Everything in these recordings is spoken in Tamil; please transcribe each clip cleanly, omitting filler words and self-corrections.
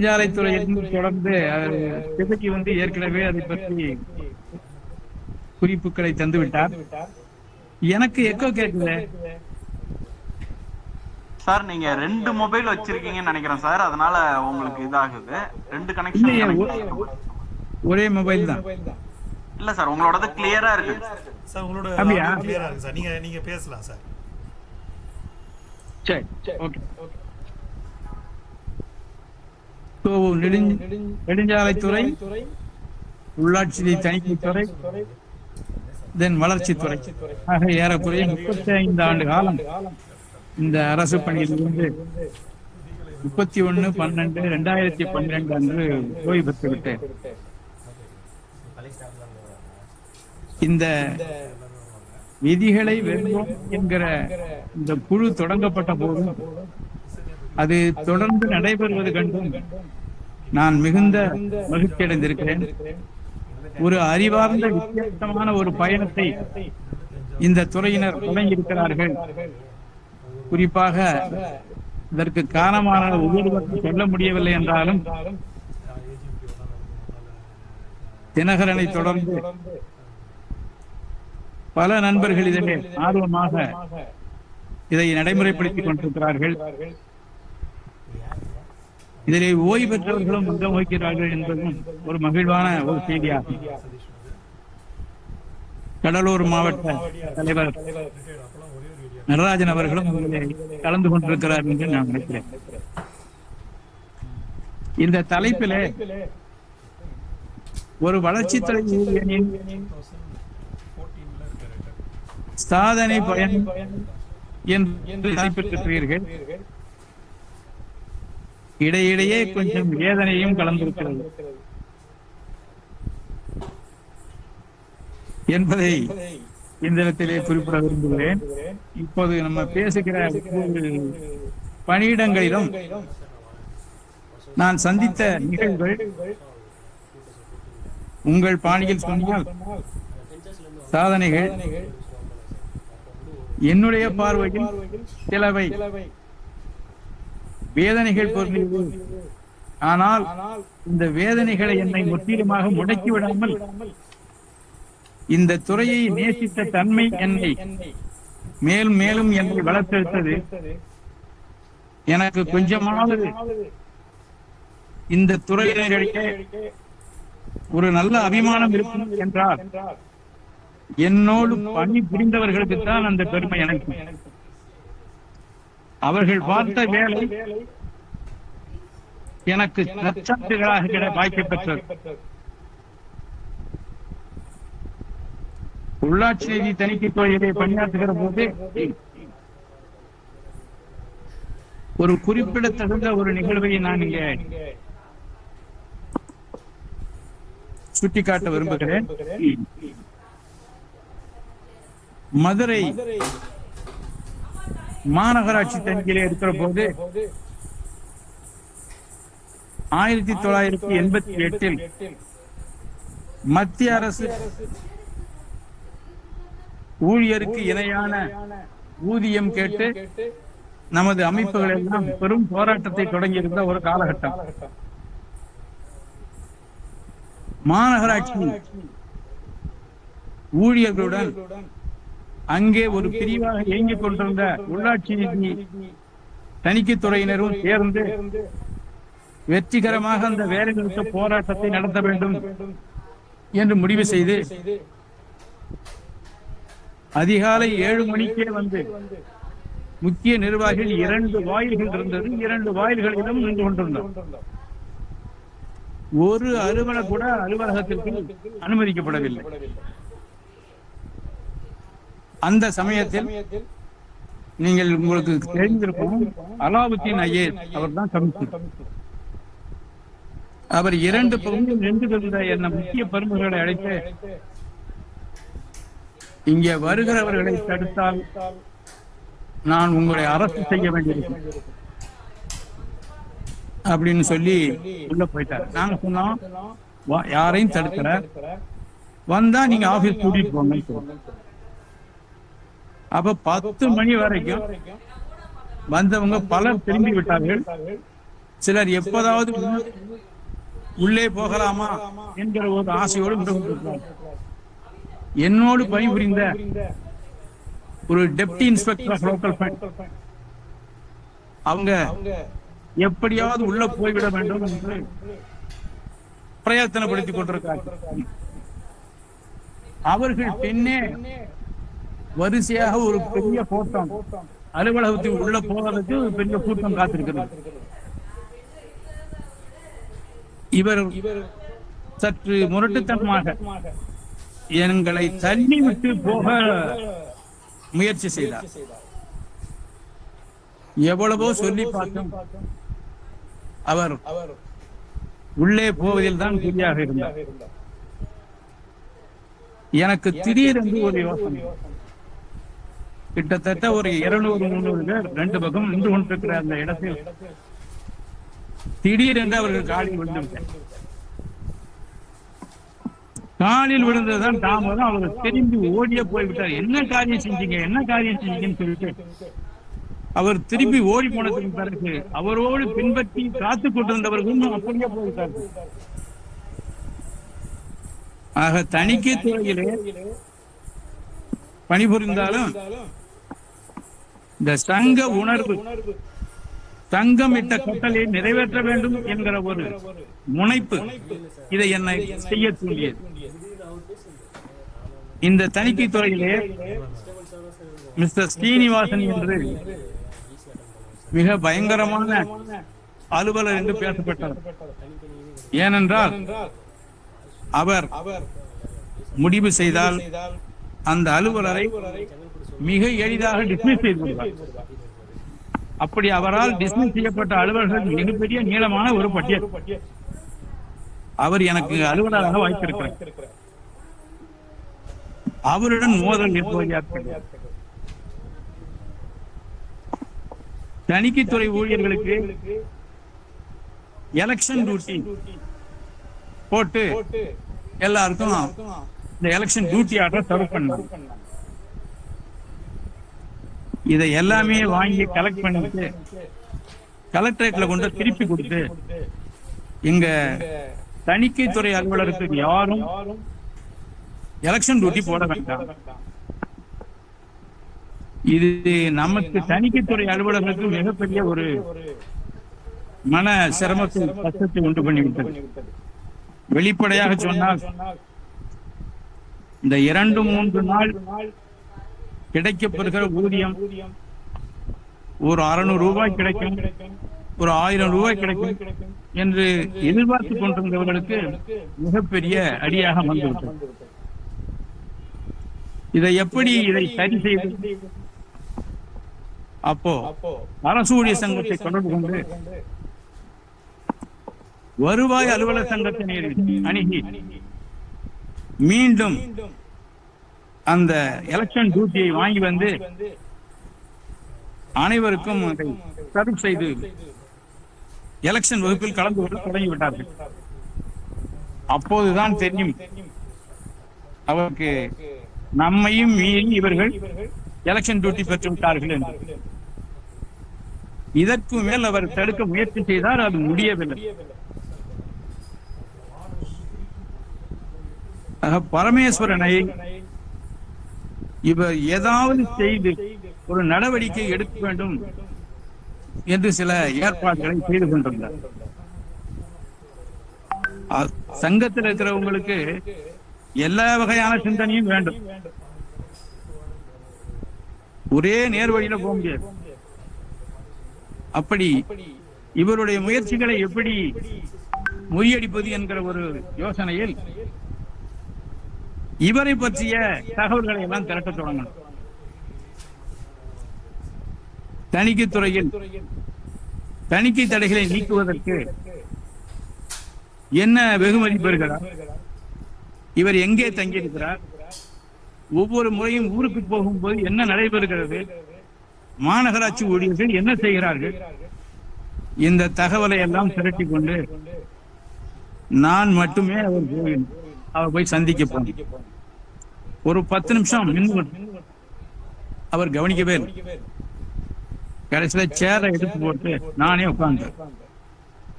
நெடுஞ்சாலைத்துறையிலிருந்து தொடர்ந்து திபைக்கு ஏற்கனவே அதை பற்றி குறிப்புகளை தந்து விட்டார். எனக்கு எக்கோ கேட்குது சார். நீங்க 2 மொபைல் வச்சிருக்கீங்கன்னு நினைக்கிறேன் சார். அதனால உங்களுக்கு இதாகுது. 2 கனெக்ஷன் இல்லையே, ஒரே மொபைல் தான். இல்ல சார், உங்களோடது கிளியரா இருக்கு சார். உங்களோட அப்படியா? கிளியரா இருக்கு சார். நீங்க பேசலாம் சார். சரி, ஓகே. நெடுஞ்சாலைத்துறை, உள்ளாட்சி தணிக்கைத்துறை, தென் வளர்ச்சித்துறை ஆக ஏறக்குறைய 35 ஆண்டு காலம் இந்த அரசு பணியிலிருந்து 31/12/2012 அன்று ஓய்வு பெற்று விட்டேன். இந்த விதிகளை வெல்வோம் என்கிற இந்த குழு தொடங்கப்பட்ட போதும் அது தொடர்ந்து நடைபெறுவது கண்டும் நான் மிகுந்த மகிழ்ச்சி அடைந்திருக்கிறேன். ஒரு அறிவார்ந்த வித்தியாசமான ஒரு பயணத்தை இந்த துறையினர் தொடங்கியிருக்கிறார்கள். குறிப்பாக இதற்கு காரணமான ஒவ்வொருவருக்கும் சொல்ல முடியவில்லை என்றாலும் தினகரனை தொடர்ந்து பல நண்பர்கள் இதிலே ஆர்வமாக இதை நடைமுறைப்படுத்திக் கொண்டிருக்கிறார்கள். இதிலே ஓய்வு பெற்றவர்களும் அங்கம் வகிக்கிறார்கள் என்பதும் ஒரு மகிழ்வான ஒரு செய்தியாகும். கடலூர் மாவட்ட தலைவர் நடராஜன் அவர்களும் கலந்து கொண்டிருக்கிறார் என்று நான் நினைக்கிறேன். இந்த தலைப்பிலே ஒரு வளர்ச்சித்துறை யூனியனின் சாதனை பயன் என்று தலைப்பிட்டிருக்கிறீர்கள். இடையிடையே கொஞ்சம் வேதனையும் கலந்திருக்கிறது என்பதை இந்த இடத்திலே குறிப்பிட விரும்புகிறேன். இப்போது நம்ம பேசுகிற பணியிடங்களிலும் நான் சந்தித்த நிகழ்வுகள் உங்கள் பாணியில் சொன்னால் சாதனைகள், என்னுடைய பார்வையில் சிலவை வேதனைகள் பொருந்தியது. ஆனால் இந்த வேதனைகளை என்னை முற்றிலுமாக முடக்கி விடாமல் இந்த துறையை நேசித்த தன்மை என்னை மேலும் மேலும் என்னை வளர்த்தெடுத்தது. எனக்கு கொஞ்சமாவது இந்த துறையினரிடையே ஒரு நல்ல அபிமானம் இருக்கும் என்றால் என்னோடு பணி புரிந்தவர்களுக்குத்தான் அந்த பெருமை எனக்கு. அவர்கள் பார்த்த வேலை எனக்கு நற்சான்றுகளாக வாய்ப்பு பெற்றது. உள்ளாட்சி நிதி தணிக்கை துறையிலே பணியாற்றுகிற போது ஒரு குறிப்பிடத்தகுந்த ஒரு நிகழ்வை நான் இங்கே சுட்டிக்காட்ட விரும்புகிறேன். மதுரை மாநகராட்சி தணிக்கையிலே இருக்கிற போது 1988 மத்திய அரசு ஊழியருக்கு இணையான ஊதியம் கேட்டு நமது அமைப்புகள் எல்லாம் பெரும் போராட்டத்தை தொடங்கியிருந்த ஒரு காலகட்டம். மாநகராட்சி ஊழியர்களுடன் அங்கே ஒரு பிரிவாக இயங்கிக் கொண்டிருந்த உள்ளாட்சி நிதி தணிக்கைத்துறையினரும் சேர்ந்து வெற்றிகரமாக அந்த வேலைநிறுத்த போராட்டத்தை நடத்த வேண்டும் என்று முடிவு செய்து அதிகாலை 7 மணிக்கே முக்கிய நிர்வாகிகள் 2 வாயில்கள் இருந்தது. 2 வாயில்களிலும் நின்று கொண்டிருந்தோம். ஒரு அலுவலர் கூட அலுவலகத்திற்கு அனுமதிக்கப்படவில்லை. அந்த சமயத்தில் நீங்கள் உங்களுக்கு தெரிந்திருக்கும் அலாவுத்தீன் ஐஏஎஸ் அவர் தான் கமிஷனர். அவர் 2 பகுதியில் நின்றிருந்த என்ன முக்கிய பெருமைகளை அழைத்து, இங்கே வருகிறவர்களை தடுத்தால் நான் உங்களை அரசு செய்ய வேண்டியிருக்கும் அப்படின்னு சொல்லி உள்ள போயிட்டார். நாங்க சொன்னோம், யாரையும் தடுக்கிற வந்தா நீங்க ஆபீஸ் கூட்டிட்டு போங்க. அப்ப 10 மணி வரைக்கும் வந்தவங்க பலர் திரும்பி விட்டார்கள். சிலர் எப்போதாவது உள்ளே போகலாமா என்கிற ஒரு ஆசையோடு கொண்டிருக்கிறார். என்னோடு பணிபுரிந்த ஒரு deputy inspector of local fund அவங்க எப்படியாவது உள்ள போய்விட வேண்டும் என்று பிரயத்தனப்படுத்திக் கொண்டிருக்கிறார்கள். அவர்கள் பின்னே வரிசையாக ஒரு பெரிய கூட்டம் அலுவலகத்தில் உள்ள போவதற்கு ஒரு பெரிய கூட்டம் காத்திருக்கிறது. இவர் சற்று முரட்டுத்தனமாக எங்களை தள்ளிவிட்டு போக முயற்சி செய்தார். எவ்வளவோ சொல்லி பார்த்தோம், அவர் உள்ளே போவதில் தான் குறியாக இருந்தார். எனக்கு திடீரென்று ஒரு யோசனை, கிட்டத்தட்ட ஒரு 200-300 பேர் ரெண்டு பக்கம் நின்று கொண்டிருக்கிற அந்த இடத்தில் திடீரென்று அவர்கள் காலில் விழுந்துவிட்டார். காலில் விழுந்ததுதான் தாமதம். அவர்கள் திரும்பி ஓடிய போய்விட்டார். என்ன காரியம் செஞ்சீங்கன்னு சொல்லிட்டு அவர் திரும்பி ஓடி போனதுக்கு பிறகு அவரோடு பின்பற்றி காத்துக் கொண்டிருந்தவர்களும் அப்படியே போய்விட்டார்கள். ஆக தணிக்கை துறையிலே பணிபுரிந்தாலும் இந்த சங்க உணர்வு, சங்கம் இட்ட கட்டளை நிறைவேற்ற வேண்டும் என்கிற ஒரு முனைப்பு இதை என்னை செய்ய தூண்டியது. இந்த தணிக்கை துறையிலே மிஸ்டர் ஸ்ரீனிவாசன் என்று மிக பயங்கரமான அலுவலர் என்று பேசப்பட்டார். ஏனென்றால் அவர் முடிவு செய்தால் அந்த அலுவலரை மிக எளிதாக டிஸ்மிஸ் செய்து கொள்வார். அப்படி அவரால் டிஸ்மிஸ் செய்யப்பட்ட அலுவலர்கள் மிகப்பெரிய நீளமான ஒரு பட்டியல். அவர் எனக்கு அலுவலராக வாய்ப்பிருக்கிறார். அவருடன் மோதல் ஏற்படுகிறது. தணிக்கைத்துறை ஊழியர்களுக்கு எலெக்ஷன் டியூட்டி போட்டு எல்லாருக்கும் இந்த எலெக்ஷன் டியூட்டி ஆர்டர் சர்வ் பண்ணாங்க. இதை எல்லாமே வாங்கி கலெக்ட் பண்ணிட்டு கலெக்டரேட்ல கொண்டு திருப்பி கொடுத்து இங்க தணிக்கைத்துறை அலுவலருக்கு யாரும் எலெக்ஷன் டியூட்டி போட வேண்டாம். இது நமக்கு தணிக்கைத்துறை அலுவலர்களுக்கு மிகப்பெரிய ஒரு மன சிரமத்தை, கஷ்டத்தை உண்டு பண்ணிவிட்டது. வெளிப்படையாக சொன்னால் இந்த 2-3 நாள் கிடைக்கப்பெறுகிற ஊதியம் ஒரு 600 ரூபாய் கிடைக்கும், ஒரு 1000 ரூபாய் கிடைக்கும் என்று எதிர்பார்த்து கொண்டிருந்தவர்களுக்கு மிகப்பெரிய அடியாக வந்துவிட்டது. இதை சரி செய்து அப்போ அரசு ஊழிய சங்கத்தை தொடர்பு கொண்டு வருவாய் அலுவலர் சங்கத்தினை அணுகி மீண்டும் அந்த எலெக்ஷன் டியூட்டியை வாங்கி வந்து அனைவருக்கும் சர்வ் செய்து எலெக்ஷன் வகுப்பில் கலந்து கொள்ள தொடங்கிவிட்டார்கள். அப்போதுதான் தெரியும் அவருக்கு நம்மையும் மீறி இவர்கள் எலெக்ஷன் டியூட்டி பெற்று விட்டார்கள் என்று. இதற்கு மேல் அவர் தடுக்க முயற்சி செய்தார், அது முடியவில்லை. பரமேஸ்வரனை இவர் ஏதாவது செய்து ஒரு நடவடிக்கை எடுக்க வேண்டும் என்று சில ஏற்பாடுகளை செய்து கொண்டிருந்தார். சங்கத்தில் இருக்கிறவங்களுக்கு எல்லா வகையான சிந்தனையும் வேண்டும். ஒரே நேர் வழியில போக முடியாது. அப்படி இவருடைய முயற்சிகளை எப்படி முறியடிப்பது என்கிற ஒரு யோசனையில் இவரை பற்றிய தகவல்களை எல்லாம் திரட்ட தொடங்கணும். தணிக்கைத்துறையில் தணிக்கை தடைகளை நீக்குவதற்கு என்ன வெகுமதி பெறுகிறார், இவர் எங்கே தங்கியிருக்கிறார், ஒவ்வொரு முறையும் ஊருக்கு போகும்போது என்ன நடைபெறுகிறது, மாநகராட்சி ஊழியர்கள் என்ன செய்கிறார்கள், இந்த தகவலை எல்லாம் திரட்டி கொண்டு நான் மட்டுமே அவர் போய் சந்திக்க போனேன். ஒரு 10 நிமிஷம் அவர் கவனிக்கவே இல்லை. கடைசியில சேரை எடுத்து போட்டு நானே உட்கார்ந்தேன்.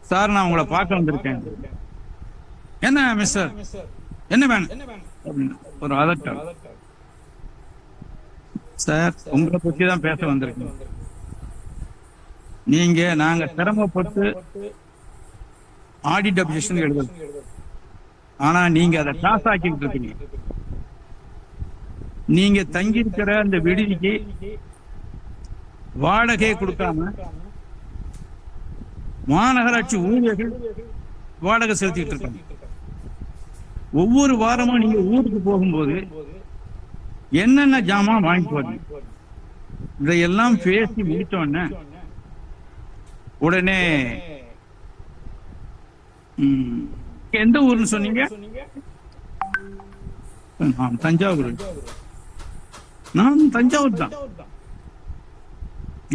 சார் நான் உங்களை பார்க்க வந்திருக்கேன். என்ன மிஸ்டர், என்ன வேணும் அப்படின்னு ஒரு அதட்டம். சார் உங்களை பத்தி தான் பேச வந்திருக்கேன். நாங்க சிரமப்பட்டு ஆடிட் அப்ளிகேஷன் எழுதுறோம், ஆனா நீங்க அதை காசு ஆக்கிட்டு இருக்கீங்க. நீங்க தங்கி இருக்கிற அந்த விடுதிக்கு வாடகை கொடுக்காம மாநகராட்சி ஊழியர்கள் வாடகை செலுத்திட்டு இருக்காங்க. ஒவ்வொரு வாரமும் நீங்க ஊருக்கு போகும்போது என்னென்ன ஜாமான் வாங்கி போறீங்க, இதையெல்லாம் பேசி முடிச்சோன்னு உடனே எந்த ஊர்னு சொன்னீங்க? தஞ்சாவூர். நான் தஞ்சாவூர் தான்.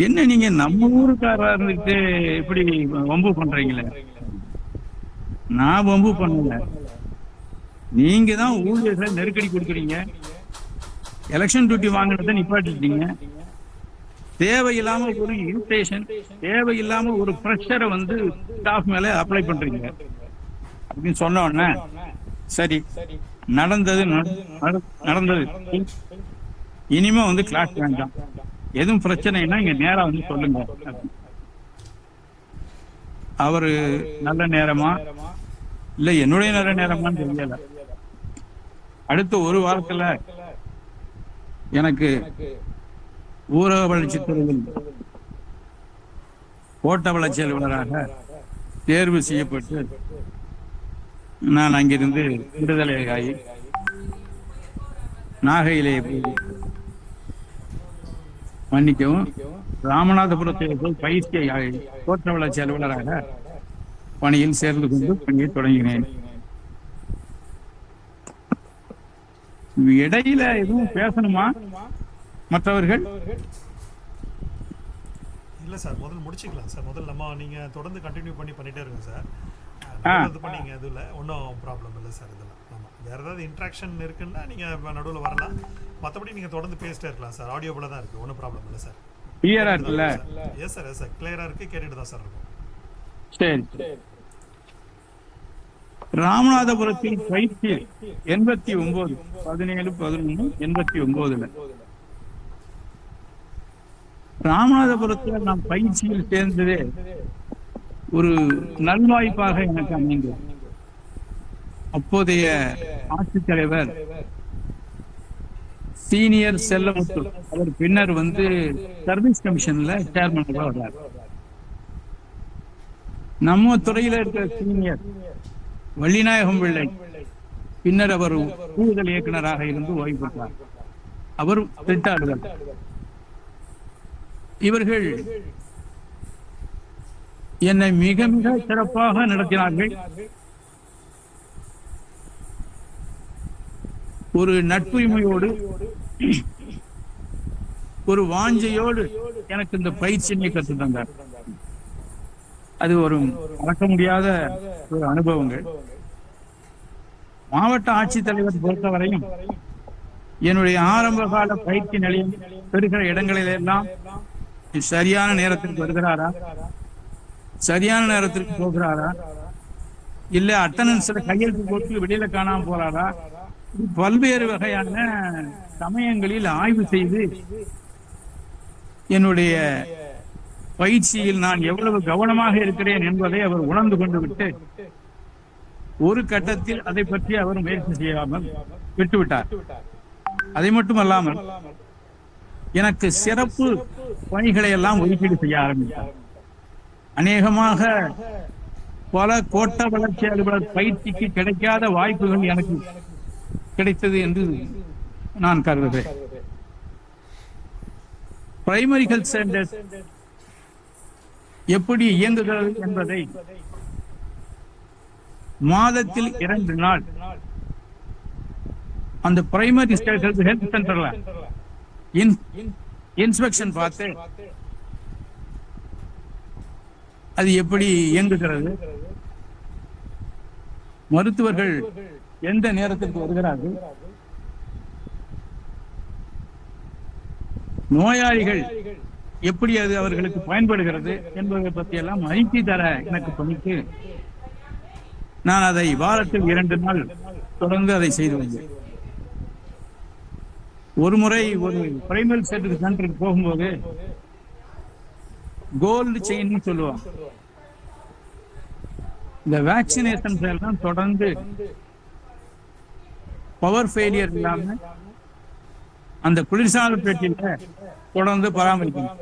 என்ன நீங்க நம்ம ஊருக்காரா இருந்துட்டு இப்படி வம்பு பண்றீங்களே? நான் வம்பு பண்ணல, நீங்க தான் ஊழியர்களை நெருக்கடி கொடுக்குறீங்க. எலெக்ஷன் டியூட்டி வாங்கினதை நிப்பாட்டிட்டீங்க. தேவையில்லாம ஒரு இரிட்டேஷன், தேவையில்லாம ஒரு ப்ரெஷரை வந்து ஸ்டாஃப் மேல அப்ளை பண்றீங்க அப்படின்னு சொன்ன உடனே சரி நடந்தது நடந்தது, இனிமே வந்து கிளாஸ் வேண்டாம், எதுவும் பிரச்சனைனா இங்க நேரா வந்து சொல்லுங்க. அவரு நல்ல நேரமா இல்ல என்னுடைய நல்ல நேரமான்னு தெரியல. அடுத்த ஒரு வாரத்துல எனக்கு ஊரக வளர்ச்சித்துறையில் கோட்ட வளர்ச்சி அலுவலராக தேர்வு செய்யப்பட்டு நான் அங்கிருந்து விடுதலை ஆகி நாகையிலே மன்னிக்கவும் ராமநாதபுரத்தில் போய் பயிற்சியை கோட்ட வளர்ச்சி அலுவலராக பணியில் சேர்ந்து கொண்டு பணியை தொடங்கினேன். இடையில எதுவும் பேசணுமா மற்றவர்கள்? இல்ல சார், முதல்ல முடிச்சுக்கலாம் சார். முதல்ல நம்ம நீங்க தொடர்ந்து கண்டினியூ பண்ணிட்டே இருங்க சார். இது பண்ணீங்க, இதுல ஒன்றும் ப்ராப்ளம் இல்லை சார். இதெல்லாம் ஆமா, வேற ஏதாவது இன்ட்ராக்ஷன் இருக்குன்னா நீங்க நடுவில் வரலாம். மற்றபடி நீங்க தொடர்ந்து பேசிட்டே இருக்கலாம் சார். ஆடியோபிளா தான் இருக்கு, ஒன்றும் ப்ராப்ளம் இல்லை சார். கிளியரா இருக்குல்ல? எஸ் சார், எஸ் சார், கிளியரா இருக்கு, கேட்டுட்டு தான் சார் இருக்கும். சரி. ராமநாதபுரத்தில் பயிற்சி 89 17/11/89 ராமநாதபுரத்தில் நாம் பயிற்சியில் சேர்ந்ததே ஒரு நல்வாய்ப்பாக எனக்கு அமைந்தது. அப்போதைய ஆட்சித்தலைவர் சீனியர் செல்லமுத்து அவர் பின்னர் வந்து சர்வீஸ் கமிஷன்ல சேர்மனாக வர்றார். நம்ம துறையில இருக்கிற சீனியர் வள்ளிநாயகம் பிள்ளை பின்னர் அவர் கூடுதல் இயக்குநராக இருந்து ஓய்வு பெற்றார். அவர் திட்டாளர்கள். இவர்கள் என்னை மிக மிக சிறப்பாக நடத்தினார்கள். ஒரு நட்புரிமையோடு ஒரு வாஞ்சையோடு எனக்கு இந்த பயிற்சியை கற்று தந்தார். அது ஒரு மறக்க முடியாத ஒரு அனுபவங்கள். மாவட்ட ஆட்சித்தலைவர் பொறுத்தவரையும் என்னுடைய ஆரம்ப கால பயிற்சி நிலையம் பெறுகிற இடங்களிலெல்லாம் சரியான நேரத்திற்கு வருகிறாரா, சரியான நேரத்திற்கு போகிறாரா, இல்ல அட்டனன்ஸ்ல கையெழுத்து போட்டு வெளியில காணாம போறாரா, பல்வேறு வகையான சமயங்களில் ஆய்வு செய்து என்னுடைய பயிற்சியில் நான் எவ்வளவு கவனமாக இருக்கிறேன் என்பதை அவர் உணர்ந்து கொண்டு விட்டு ஒரு கட்டத்தில் அதை பற்றி அவர் முயற்சி செய்யாமல் விட்டுவிட்டார். அதை மட்டுமல்லாமல் எனக்கு சிறப்பு பணிகளை எல்லாம் ஒதுக்கீடு செய்ய ஆரம்பித்தார். அநேகமாக பல கோட்ட வளர்ச்சி அலுவலர் பயிற்சிக்கு கிடைக்காத வாய்ப்புகள் எனக்கு கிடைத்தது என்று நான் கருதுகிறேன். பிரைமரி ஹெல்த் சென்டர் எப்படி இயங்குகிறது என்பதை மாதத்தில் 2 நாள் அந்த பிரைமரி ஹெல்த் சென்டர்ல இன்ஸ்பெக்ஷன் பார்த்து அது எப்படி இயங்குகிறது, மருத்துவர்கள் எந்த நேரத்திற்கு வருகிறார்கள், நோயாளிகள் எப்படி அது அவர்களுக்கு பயன்படுகிறது என்பதை பற்றி எல்லாம் அறிக்கை தர எனக்கு பணித்து நான் அதை வாரத்தில் 2 நாள் தொடர்ந்து அதை செய்து வந்தேன். ஒரு முறை ஒரு பிரைமரி சென்டருக்கு போகும்போது கோல்டு செயின் சொல்லுவாங்க. இந்த வேக்சினேஷன் எல்லாம் தொடர்ந்து பவர் ஃபெயிலியர் இல்லாம அந்த குளிர்சாதன பெட்டியில தொடர்ந்து பராமரிக்கணும்.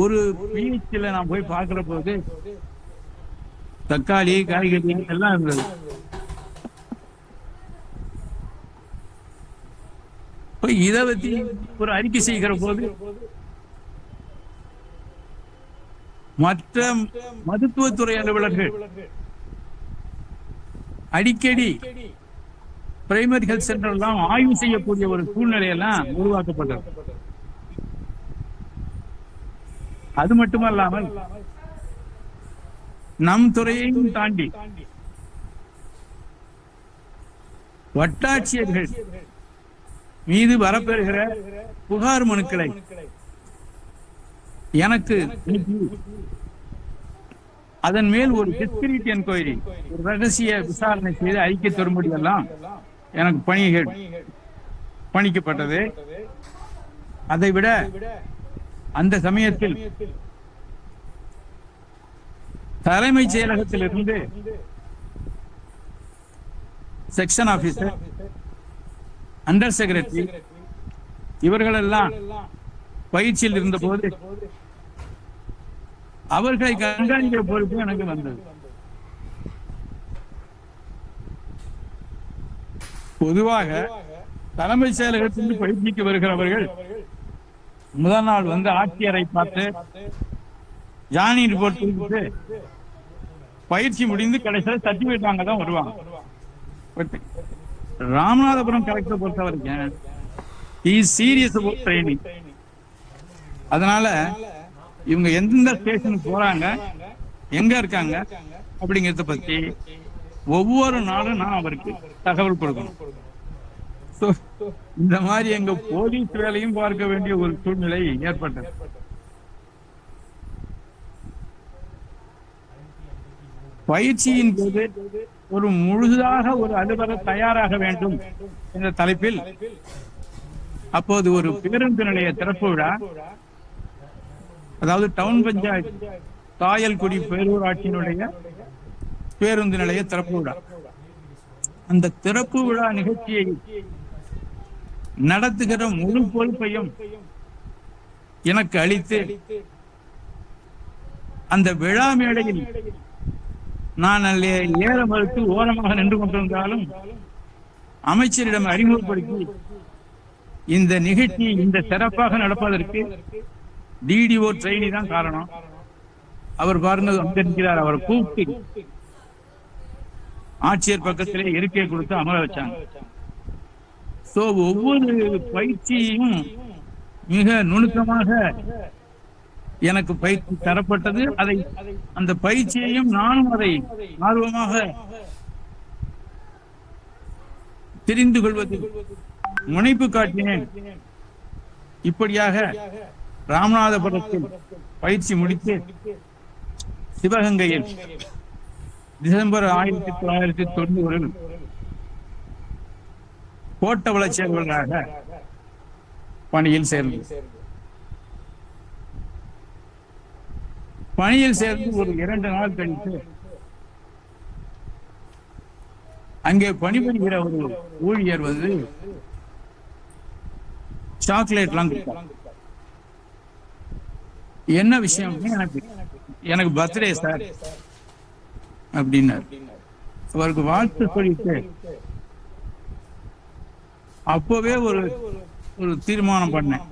ஒரு பிஹெச்ல நான் போய் பார்க்கிற போது தக்காளி காய்கறி எல்லாம் இருந்தது. இதை பத்தி ஒரு அறிக்கை செய்கிற போது மற்ற மருத்துவத்துறை அலுவலர்கள் அடிக்கடி பிரைமரி ஹெல்த் சென்டர் எல்லாம் ஆய்வு செய்யக்கூடிய ஒரு சூழ்நிலையெல்லாம் உருவாக்கப்பட்டது. அது மட்டுமல்லாமல் நம் துறையையும் தாண்டி வட்டாட்சியர்கள் மீது வரப்பெறுகிற புகார் மனுக்களை எனக்கு அதன் மேல் ஒரு டிஸ்கிரீட் என்கொயரி, ஒரு ரகசிய விசாரணை செய்து அறிக்கை தரும்படி எல்லாம் எனக்கு பணிக்கப்பட்டது. அதை விட அந்த சமயத்தில் தலைமைச் செயலகத்திலிருந்து செக்ஷன் ஆபீசர், அண்டர் செக்ரட்டரி இவர்களெல்லாம் பயிற்சியில் இருந்த போது அவர்களை கண்காணிக்கிற பொறுப்பு எனக்கு வந்தது. பொதுவாக தலைமைச் செயலகத்திலிருந்து பயிற்சிக்கு வருகிறவர்கள் முதல் நாள் வந்து ஆட்சியரை பார்த்து ஜானி ரிப்போர்ட் கொடுத்து பயிற்சி முடிந்து கடைசியில் சர்டிபிகேட் வாங்க தான் வருவாங்க. ராமநாதபுரம் கலெக்டர் பொறுத்த வரைக்கும் சீரியஸ் அபவுட் ட்ரைனிங். அதனால இவங்க எந்தெந்த ஸ்டேஷனுக்கு போறாங்க, எங்க இருக்காங்க அப்படிங்கறத பத்தி ஒவ்வொரு நாளும் நான் அவருக்கு தகவல் கொடுக்கணும். இந்த மாதிரி எங்க போலீஸ் வேலையும் பார்க்க வேண்டிய ஒரு சூழ்நிலை ஏற்பட்டது. பயிற்சியின் போது ஒரு முழுதாக ஒரு அலுவலர் தயாராக வேண்டும் என்ற தலைப்பில் அப்போது ஒரு பேருந்து நிலைய திறப்பு விழா, அதாவது டவுன் பஞ்சாயத்து தாயல்குடி பேரூராட்சியினுடைய பேருந்து நிலைய திறப்பு விழா, அந்த திறப்பு விழா நிகழ்ச்சியை நடத்துகிற முழு பொறுப்பையும் எனக்கு அளித்து அந்த விழா மேடையில் நான் ஏற மறுத்து ஓரமாக நின்று கொண்டிருந்தாலும் அமைச்சரிடம் அறிமுகப்படுத்தி இந்த நிகழ்ச்சி இந்த சிறப்பாக நடப்பதற்கு டிடிஓ ட்ரெயினி தான் காரணம். அவர் பாருங்க வந்திருக்கிறார், அவர் கூப்பிட்டு ஆட்சியர் பக்கத்திலே இருக்கை கொடுத்து அமர வச்சாங்க. சோ ஒவ்வொரு பயிற்சியும் மிக நுணுக்கமாக எனக்கு பயிற்சி தரப்பட்டது. அதை அந்த பயிற்சியையும் நானும் அதை ஆர்வமாக தெரிந்து கொள்வதில் முனைப்பு காட்டினேன். இப்படியாக ராமநாதபுரத்தில் பயிற்சி முடித்து சிவகங்கையில் டிசம்பர் 1990 கோட்ட வளர்ச்சியாளர்களாக பணியில் சேர்ந்து ஒரு 2 நாள் கழித்து அங்கே பணிபுரிகிற ஒரு ஊழியர் வந்து சாக்லேட் எல்லாம் கொடுத்தார். என்ன விஷயம், எனக்கு பர்த்டே சார் அப்படின்னாரு. அவருக்கு வாழ்த்து சொல்லிட்டு அப்பவே ஒரு தீர்மானம் பண்ணேன்.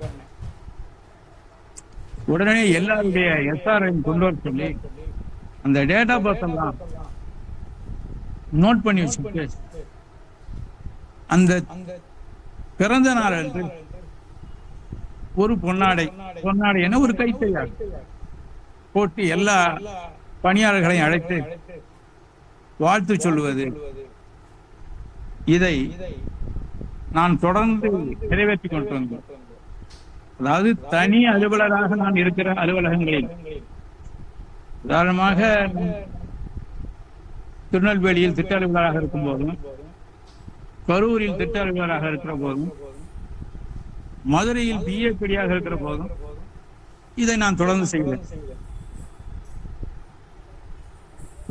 உடனே எல்லாருடைய SRI கொண்டு வர சொல்லி அந்த டேட்டா பர்த் எல்லாம் நோட் பண்ணி வச்சுட்டு அந்த பிறந்த நாள் அன்று ஒரு பொன்னாடை என ஒரு கைத்தையாள் போட்டு எல்லா பணியாளர்களையும் அழைத்து வாழ்த்து சொல்லுவது, இதை நான் தொடர்ந்து நிறைவேற்றி கொண்டு வந்தேன். அதாவது தனி அலுவலராக நான் இருக்கிற அலுவலகங்களில், உதாரணமாக திருநெல்வேலியில் திட்ட அலுவலராக இருக்கும் போதும், கரூரில் திட்ட அலுவலராக இருக்கிற போதும், மதுரையில் பிஏபிடியாக இருக்கிற போதும் இதை நான் தொடர்ந்து செய்வேன்.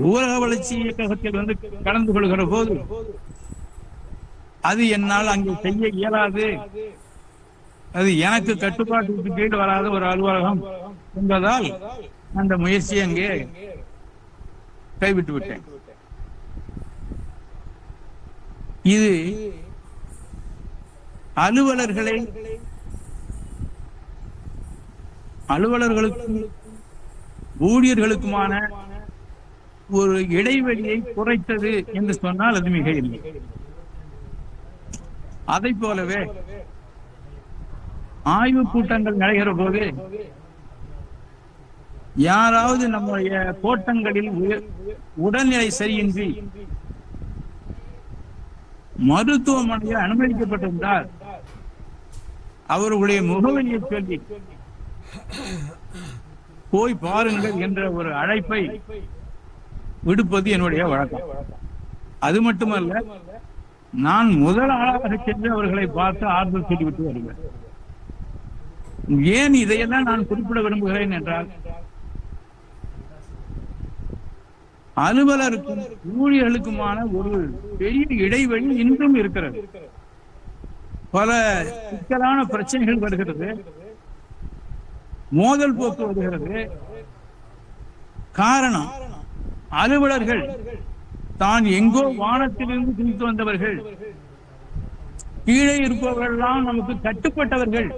ஊரக வளர்ச்சி இயக்கத்தில் வந்து கலந்து கொள்கிற போது அது என்னால் அங்கே செய்ய இயலாது, அது எனக்கு கட்டுப்பாட்டுக்கு கீழ் வராத ஒரு அலுவலகம் என்பதால் அந்த முயற்சியை அங்கே கைவிட்டு விட்டேன். இது அலுவலர்களுக்கும் ஊழியர்களுக்குமான ஒரு இடைவெளியை குறைத்தது என்று சொன்னால் அது மிக இல்லை. அதை போலவே ஆய்வு கூட்டங்கள் நடைகிற போது யாராவது நம்முடைய கோட்டங்களில் உடல்நிலை சரியின்றி மருத்துவமனையில் அனுமதிக்கப்பட்டிருந்தால் அவர்களுடைய முகவரியை சொல்லி போய் பாருங்கள் என்ற ஒரு அழைப்பை விடுப்பது என்னுடைய வழக்கம். அது மட்டுமல்ல, நான் முதல் ஆளாக சென்று அவர்களை பார்த்து ஆறுதல் சொல்லிவிட்டு வருவேன். ஏன் இதையெல்லாம் நான் குறிப்பிட விரும்புகிறேன் என்றால், அலுவலருக்கும் ஊழியர்களுக்குமான ஒரு பெரிய இடைவெளி இன்றும் இருக்கிறது. பல சிக்கலான பிரச்சனைகள் வருகிறது, மோதல் போக்கு வருகிறது. காரணம், அலுவலர்கள் தான் எங்கோ வானத்திலிருந்து குதித்து வந்தவர்கள், கீழே இருப்பவர்கள்லாம் நமக்கு கட்டுப்பட்டவர்கள்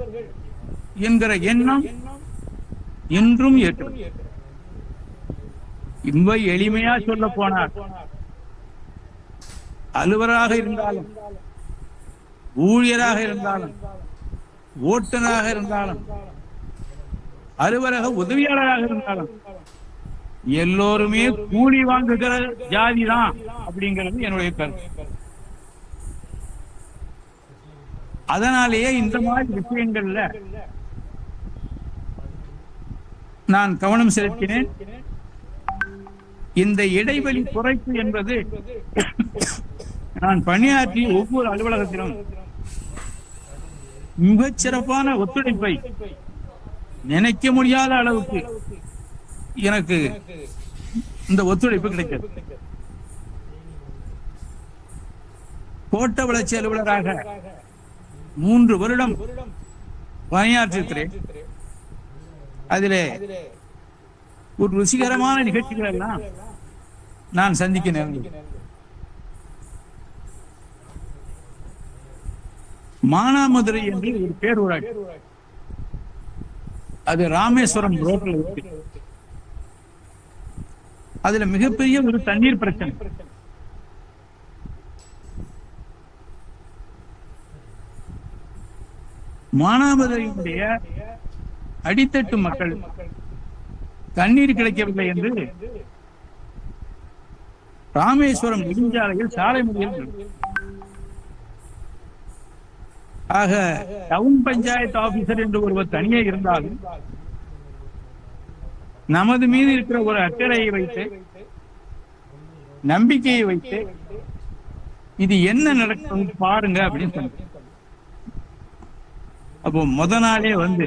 என்கிற எண்ணம் இன்றும் ஏற்கிறது. இவை எளிமையா சொல்ல போனார், அலுவலராக இருந்தாலும், ஊழியராக இருந்தாலும், ஓட்டுநராக இருந்தாலும், அலுவலக உதவியாளராக இருந்தாலும் எல்லோருமே கூலி வாங்குகிற ஜாதிதான் அப்படிங்கிறது என்னுடைய கருத்து. அதனாலேயே இந்த மாதிரி விஷயங்கள்ல நான் கவனம் செலுத்தினேன். இந்த இடைவெளி குறைப்பு என்பது நான் பணியாற்றிய ஒவ்வொரு அலுவலகத்திலும் மிகச் சிறப்பான ஒத்துழைப்பை நினைக்க முடியாத அளவுக்கு எனக்கு இந்த ஒத்துழைப்பு கிடைத்தது. கோட்ட வளர்ச்சி அலுவலராக 3 வருடம் பணியாற்றிருக்கிறேன். அதிலே ஒரு ருசிகரமான நிகழ்ச்சிகள் எல்லாம் நான் சந்திக்க நேர்ந்தது. மானாமதுரை என்று ஒரு பேரூராட்சி, அது ராமேஸ்வரம் ரோட்ல இருக்கு. அதுல மிகப்பெரிய ஒரு தண்ணீர் பிரச்சனை. மானாமதுரையுடைய அடித்தட்டு மக்கள் தண்ணீர் கிடைக்கவில்லை என்று ராமேஸ்வரம் நெடுஞ்சாலையில் சாலை மறியல். ஆக டவுன் பஞ்சாயத்து ஆபீசர் என்று ஒருவர் தனியே இருந்தாலும் நமது மீது இருக்கிற ஒரு அக்கறையை வைத்து, நம்பிக்கையை வைத்து, இது என்ன நடக்கும் பாருங்க அப்படின்னு சொன்ன. அப்போ முத நாளே வந்து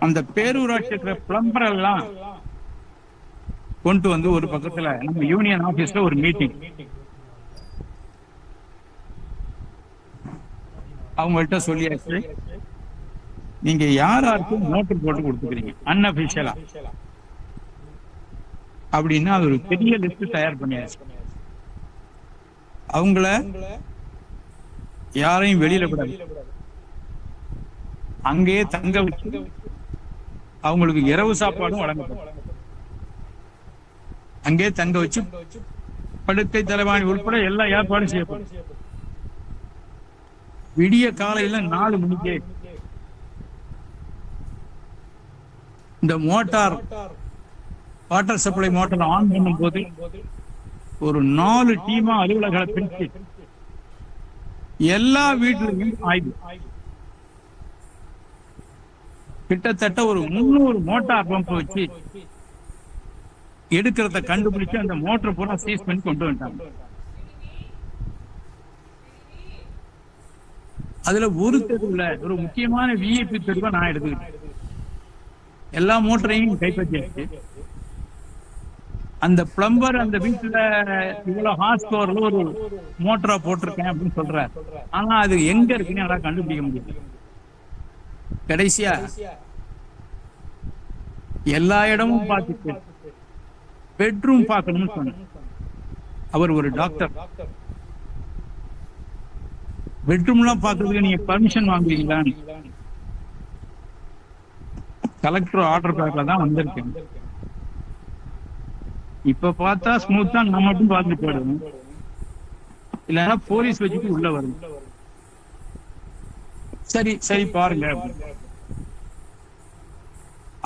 அந்த பேரூராட்சி இருக்கிற பிளம்பர் எல்லாம் கொண்டு வந்து ஒரு பக்கத்துல நம்ம யூனியன் ஆபீஸ்ல ஒரு மீட்டிங். அவங்கள்ட்ட சொல்லியாச்சு, நீங்க யாராருக்கும் நோட்டு போட்டு கொடுத்துக்கிறீங்க அன்அபிஷியலா அப்படின்னா அது ஒரு பெரிய லிஸ்ட் தயார் பண்ணியாச்சு. அவங்கள யாரையும் வெளியில விடாது, அங்கேயே தங்க வச்சு அவங்களுக்கு இரவு சாப்பாடும் வழங்கப்படும். அங்கே தங்க வச்சு படுக்கை தலைவாணி உட்பட எல்லா ஏற்பாடும் செய்யப்படும். விடிய காலையில 4 மணிக்கு இந்த motor, water supply motor on பண்ணும் போது ஒரு 4 டீமா அலுவலர்களை பிரிச்சு எல்லா வீட்டிலையும் ஆய்வு. கிட்டத்தட்ட ஒரு 300 மோட்டார் பம்ப் வச்சு எடுக்கிறத கண்டுபிடிச்சு அந்த மோட்டர் பூரா சீஸ் பண்ணி கொண்டு வந்துட்டாங்க. அதுல ஒரு தெருவுல ஒரு முக்கியமான விஐபி தெருவை நான் எடுத்துக்கிட்டேன். எல்லா மோட்டரையும் கைப்பற்றியாச்சு. அந்த பிளம்பர் அந்த வீட்டுல இவ்வளவு ஹார்ஸ் பவர்ல ஒரு மோட்டரா போட்டிருக்கேன் அப்படின்னு சொல்றாரு. ஆனா அது எங்க இருக்குன்னு யாரா கண்டுபிடிக்க முடியல. கடைசியா எல்லா இடமும் பார்த்துட்டு பெட்ரூம் பார்க்கணும்னு சொன்னார். அவர் ஒரு டாக்டர். பெட்ரூம்லாம் பார்க்கறதுக்கு நீங்க பர்மிஷன் வாங்குவீங்களான்னு கலெக்டர் ஆர்டர் பேக்ல தான் வந்திருக்கேன். இப்ப பார்த்தா ஸ்மூத்தா நம்ம மட்டும் பார்த்துட்டு போயிடுவோம், இல்லைன்னா போலீஸ் வச்சுட்டு உள்ள வரும். சரி சரி பாருங்க.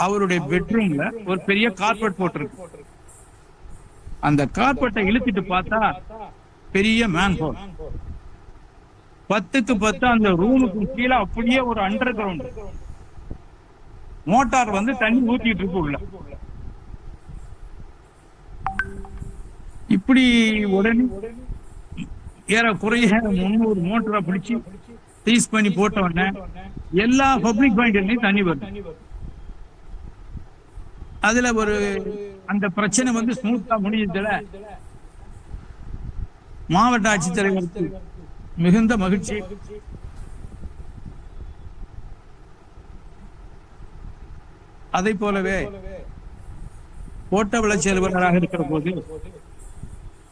அவருடைய பெட்ரூம்ல ஒரு பெரிய கார்பெட் போட்டிருக்கு. அந்த கார்பெட்டை இழுத்துட்டு பார்த்தா பெரிய மேன் ஹோல். 10க்கு 10 அந்த ரூமுக்கு கீழே அப்படியே ஒரு அண்டர் கிரவுண்ட் மோட்டார் வந்து தண்ணி ஊத்திட்டு இருக்கு உள்ள. இப்படி உடனே ஏறக்குறைய 300 மோட்டரை பிடிச்சி சீஸ் பண்ணி போட்ட உடனே எல்லா பப்ளிக் பாயிண்ட்லயும் தண்ணி வருது. அதுல ஒரு அந்த பிரச்சனை வந்து ஸ்மூத்தா முடிஞ்சதுல மாவட்ட ஆட்சித்தலைவருக்கு மிகுந்த மகிழ்ச்சி. அதை போலவே கோட்ட வளர்ச்சி அலுவலராக இருக்கிற போது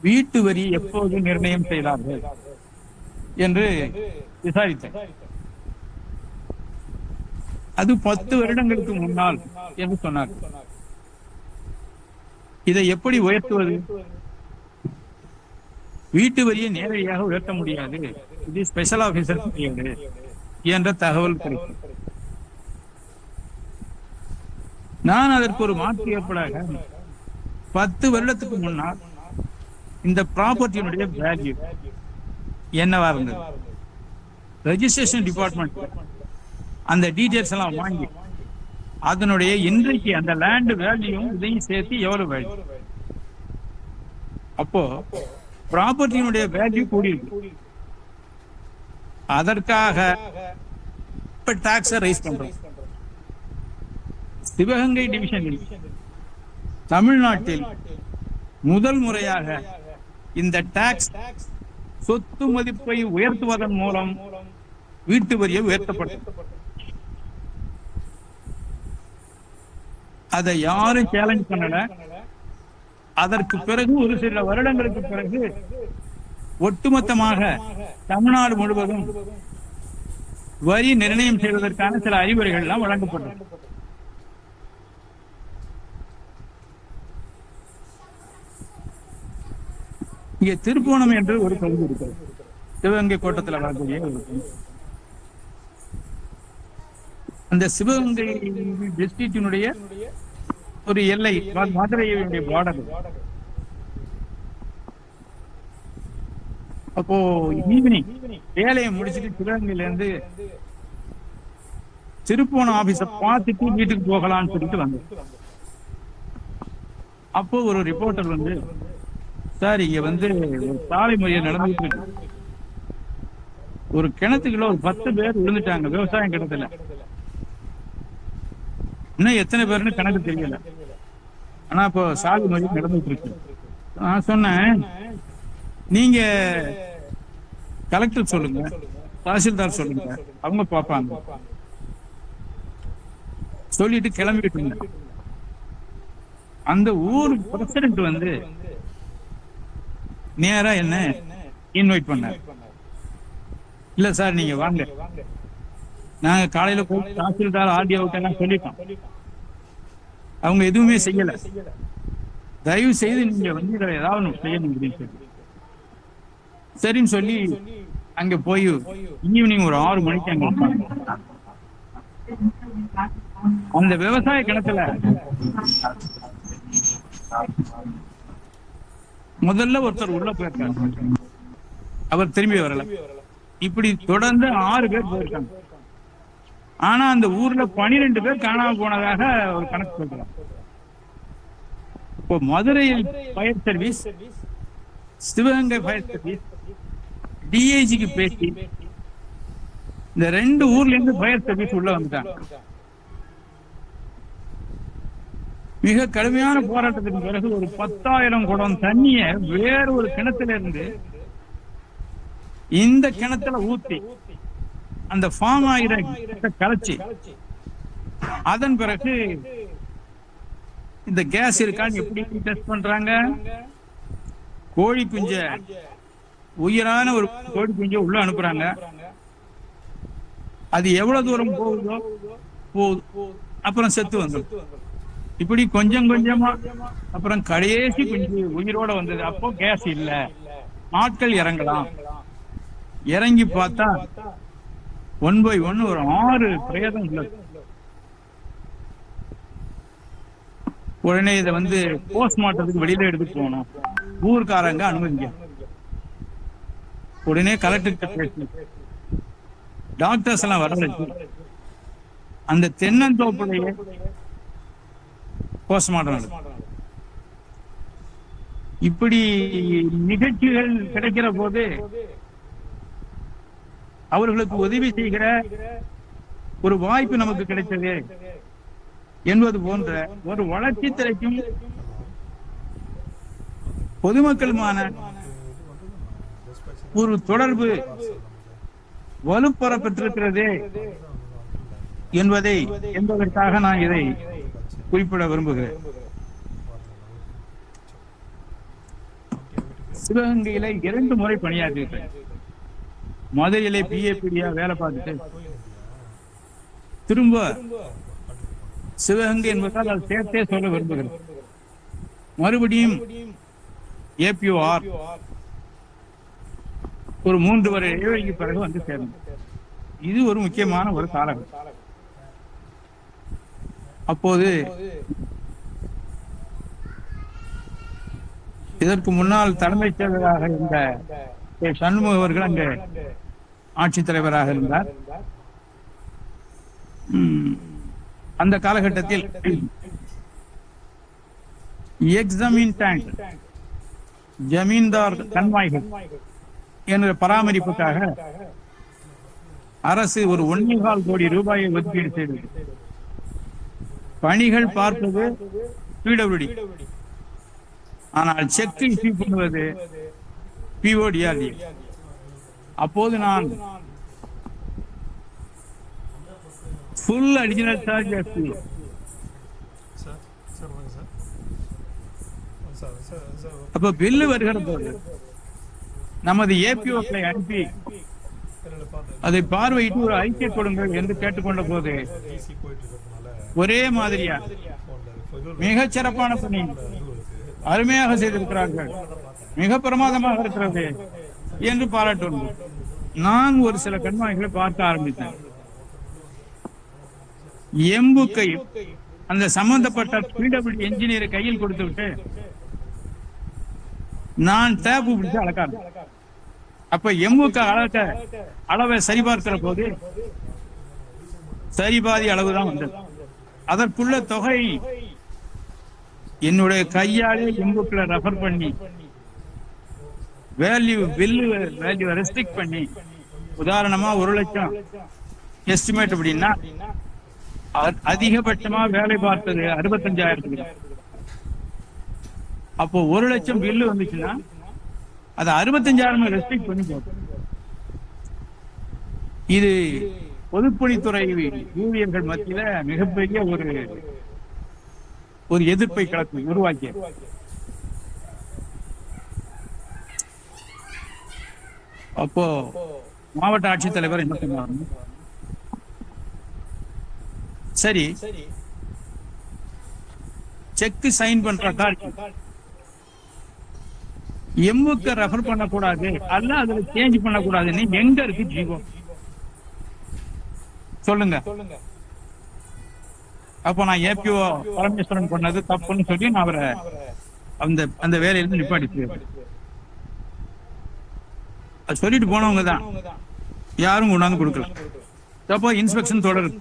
வீட்டு வரி எப்போது நிர்ணயம் செய்தார்கள் என்று விசாரித்தார். அது 10 வருடங்களுக்கு முன்னால் என்று சொன்னார். இதை எப்படி உயர்த்துவது? வீட்டு வரியை நேரடியாக உயர்த்த முடியாது, இது ஸ்பெஷல் ஆபீசர் என்ற தகவல் கிடைக்கும். நான் அதற்கு ஒரு மாற்று ஏற்பாடாக 10 வருடத்துக்கு முன்னால் இந்த ப்ராப்பர்ட்டியினுடைய வேல்யூ என்னவா இருந்தது, ரெஜிஸ்ட்ரேஷன் டிபார்ட்மெண்ட் அந்த டீடைல்ஸ் எல்லாம் வாங்கி அதனுடைய இன்றைக்கு அந்த லேண்ட் வேல்யூ இதையும் சேர்த்து எவ்வளவு வேல்யூ, அப்போ ப்ராப்பர்ட்டியினுடைய வேல்யூ கூடியிருக்கு. அதற்காக இப்ப டாக்ஸை ரைஸ் பண்றோம். சிவகங்கை டிவிஷனில் தமிழ்நாட்டில் முதல் முறையாக இந்த டாக்ஸ் சொத்து மதிப்பை உயர்த்துவதன் மூலம் வீட்டு வரியை உயர்த்தப்பட்டது. அதை யாரும் சேலஞ்ச் பண்ணல. அதற்கு பிறகு ஒரு சில வருடங்களுக்கு பிறகு ஒட்டுமொத்தமாக தமிழ்நாடு முழுவதும் வரி நிர்ணயம் செய்வதற்கான சில அறிவுரைகள் எல்லாம் வழங்கப்பட்டது. இங்கே திருப்போணம் என்று ஒரு பகுதி இருக்கிறது, சிவகங்கை கோட்டத்தில் வரக்கூடிய ஒரு பகுதி. அந்த சிவகங்கை டிஸ்ட்ரிக்டினுடைய ஒரு எல்லை, மதுரையுடைய பார்டர். அப்போ ஈவினிங் வேலையை முடிச்சுட்டு சிவகங்கையில இருந்து திருப்போணம் ஆபீஸ பார்த்துட்டு வீட்டுக்கு போகலான்னு சொல்லிட்டு வந்தேன். அப்போ ஒரு ரிப்போர்ட்டர் வந்து, சார் இங்க வந்து ஒரு சாலை முறையை நடந்துட்டு இருக்கு, ஒரு கிணத்துக்குள்ள ஒரு 10 பேர் விழுந்துட்டாங்க விவசாயம் கிணத்துல, இன்னும் எத்தனை பேருன்னு கணக்கு தெரியல, ஆனா இப்போ சாலை முறை நடந்துட்டு இருக்கு. நான் சொன்னேன், நீங்க கலெக்டர் சொல்லுங்க, தாசில்தார் சொல்லுங்க, அவங்க பார்ப்பாங்க. சொல்லிட்டு கிளம்பிட்டு இருந்தேன். அந்த ஊர் பிரசிடென்ட் வந்து நேரா என்ன இன்வைட் பண்ணார். இல்ல சார் நீங்க வாங்க, நாங்க காலையில போய் தாசில்தார் ஆர்டிஓ எல்லாம் சொல்லிட்டோம், அவங்க எதுவுமே செய்யல, தயவு செய்து நீங்க வந்து இதை ஏதாவது செய்யணும் அப்படின்னு சொல்லி, சரின்னு சொல்லி அங்க போய் ஈவினிங் ஒரு 6 மணிக்கு அங்க அந்த விவசாய கிணத்துல முதல்ல ஒருத்தர் உள்ள போயிருக்காங்க, அவர் திரும்பி வரல. இப்படி தொடர்ந்து 6 பேர் போயிருக்காங்க. ஆனா அந்த ஊர்ல 12 பேர் காணாம போனதாக ஒரு கணக்கு சொல்றாங்க. இப்போ மதுரையில் fire service, Sivaganga fire service டிஐஜிக்கு பேசி இந்த 2 ஊர்ல இருந்து ஃபயர் சர்வீஸ் உள்ள வந்துட்டாங்க. மிக கடுமையான போராட்டத்திற்கு பிறகு ஒரு 10,000 குடம் தண்ணிய வேற ஒரு கிணத்துல இருந்து இந்த கிணத்துல ஊத்தி அந்த ஃபார்ம் ஆகிற கலைச்சி அதன் பிறகு இந்த கேஸ் இருக்கான்னு எப்படி டெஸ்ட் பண்றாங்க. கோழி குஞ்ச, உயிரான ஒரு கோழி குஞ்ச உள்ள அனுப்புறாங்க. அது எவ்வளவு தூரம் போகுதோ போகுது, அப்புறம் செத்து வந்துடும். இப்படி கொஞ்சம் கொஞ்சமா அப்புறம் கடைசி குஞ்சு உயிரோட வந்தது. அப்போ கேஸ் இல்ல, ஆட்கள் இறங்கலாம். இறங்கி பார்த்தா 1 by 1 ஒரு 6 பிரேதம் உள்ளது. உடனே இதை போஸ்ட்மார்ட்டத்துக்கு வெளியில எடுத்து போனோம். ஊர்க்காரங்க அனுமதிங்க. உடனே கலெக்டர் பேசி டாக்டர்ஸ் எல்லாம் வரவழைச்சு அந்த தென்னந்தோப்புலையே போஸ்ட்மார்ட்டம் நடக்கும். இப்படி நிகழ்ச்சிகள் கிடைக்கிற போது அவர்களுக்கு உதவி செய்கிற ஒரு வாய்ப்பு நமக்கு கிடைத்தது என்பது போன்ற ஒரு வளர்ச்சி திரைக்கும் பொதுமக்களுமான ஒரு தொடர்பு வலுப்பெற பெற்றிருக்கிறது என்பதற்காக நான் இதை குறிப்பிட விரும்புகிறேன். சிவகங்கையில 2 முறை பணியாற்றிருக்கேன். மதுரையிலே பிஏபிடியா வேலை பார்த்துட்டு திரும்ப சிவகங்கை என்பதால் அது சேர்த்தே சொல்ல விரும்புகிறேன். மறுபடியும் ஏபிஓஆர் ஒரு 3 வருட இடைவெளிக்கு பிறகு சேர்ந்தேன். இது ஒரு முக்கியமான ஒரு காலகட்டம். அப்போது இதற்கு முன்னால் தலைமைச் செயலராக இருந்த சண்முக அவர்கள் அங்கே ஆட்சித்தலைவராக இருந்தார். அந்த காலகட்டத்தில் எக்ஸாமின் டேங்க், ஜமீன்தார் கண்மாய்கள் என்ற பராமரிப்புக்காக அரசு ஒரு 1.25 கோடி ரூபாயை ஒதுக்கீடு செய்தது. பணிகள் பார்ப்பது பிடபிள்யூடி, ஆனால் செக் இஷ்யூ பண்ணுவது பிஓடிஆர்டி. அப்போது நான் ஃபுல் அடிஷனல் சார்ஜ் அப்ப பில்லு வருகிற போது நமது ஏபிஓக்களை அனுப்பி அதை பார்வையிட்டு ஒரு ஐக்கிய கொடுங்கள் என்று கேட்டுக்கொண்ட போது ஒரே மாதிரியா மிகச் சிறப்பான பணி அருமையாக செய்திருக்கிறார்கள், மிக பிரமாதமாக இருக்கிறது என்று பாராட்டு. நான் ஒரு சில கண்மாய்களை பார்க்க ஆரம்பித்தேன். எம்புக்கை அந்த சம்பந்தப்பட்ட பிடபிள்யூ என்ஜினியரை கையில் கொடுத்து விட்டு நான் டேப்பு பிடிச்சு அளக்காரு. அப்ப எம்புக்க அளவை சரிபார்க்கிற போது சரிபாதி அளவுதான் வந்தது. அதற்குள்ள தொகை என்னுடைய கையாலே எம்புக்குள்ள ரெஃபர் பண்ணி வேல்யூ ரெஸ்ட்ரிக்ட் பண்ணி, உதாரணமா 1 லட்சம் எஸ்டிமேட் அப்படின்னா அதிகபட்சமா வேலை பார்த்தது 65,000. அப்போ 1 லட்சம் பில்லு வந்துச்சுன்னா அது 65,000 ரெஸ்ட்ரிக்ட் பண்ணி போகும். இது பொதுப்பணித்துறை ஊழியர்கள் மத்தியில மிகப்பெரிய ஒரு எதிர்ப்பை உருவாக்கிய. அப்போ மாவட்ட ஆட்சித்தலைவர் என்ன சொன்னாங்க, சரி செக் சைன் பண்ற கார்டு எம்முக்கு ரெஃபர் பண்ணக்கூடாது, அல்ல அதுல சேஞ்ச் பண்ணக்கூடாதுன்னு எங்க இருக்கு ஜீவோ சொல்லுங்க. அப்ப நான் ஏபிஓ பரமேஸ்வரன் பண்ணது தப்புன்னு சொல்லி நான் அவரை அந்த வேலையிலிருந்து நிப்பாட்டி சொல்லிட்டு போனவங்க தான், யாரும் கொண்டாந்து கொடுக்கல. அப்போ இன்ஸ்பெக்ஷன் தொடரும்.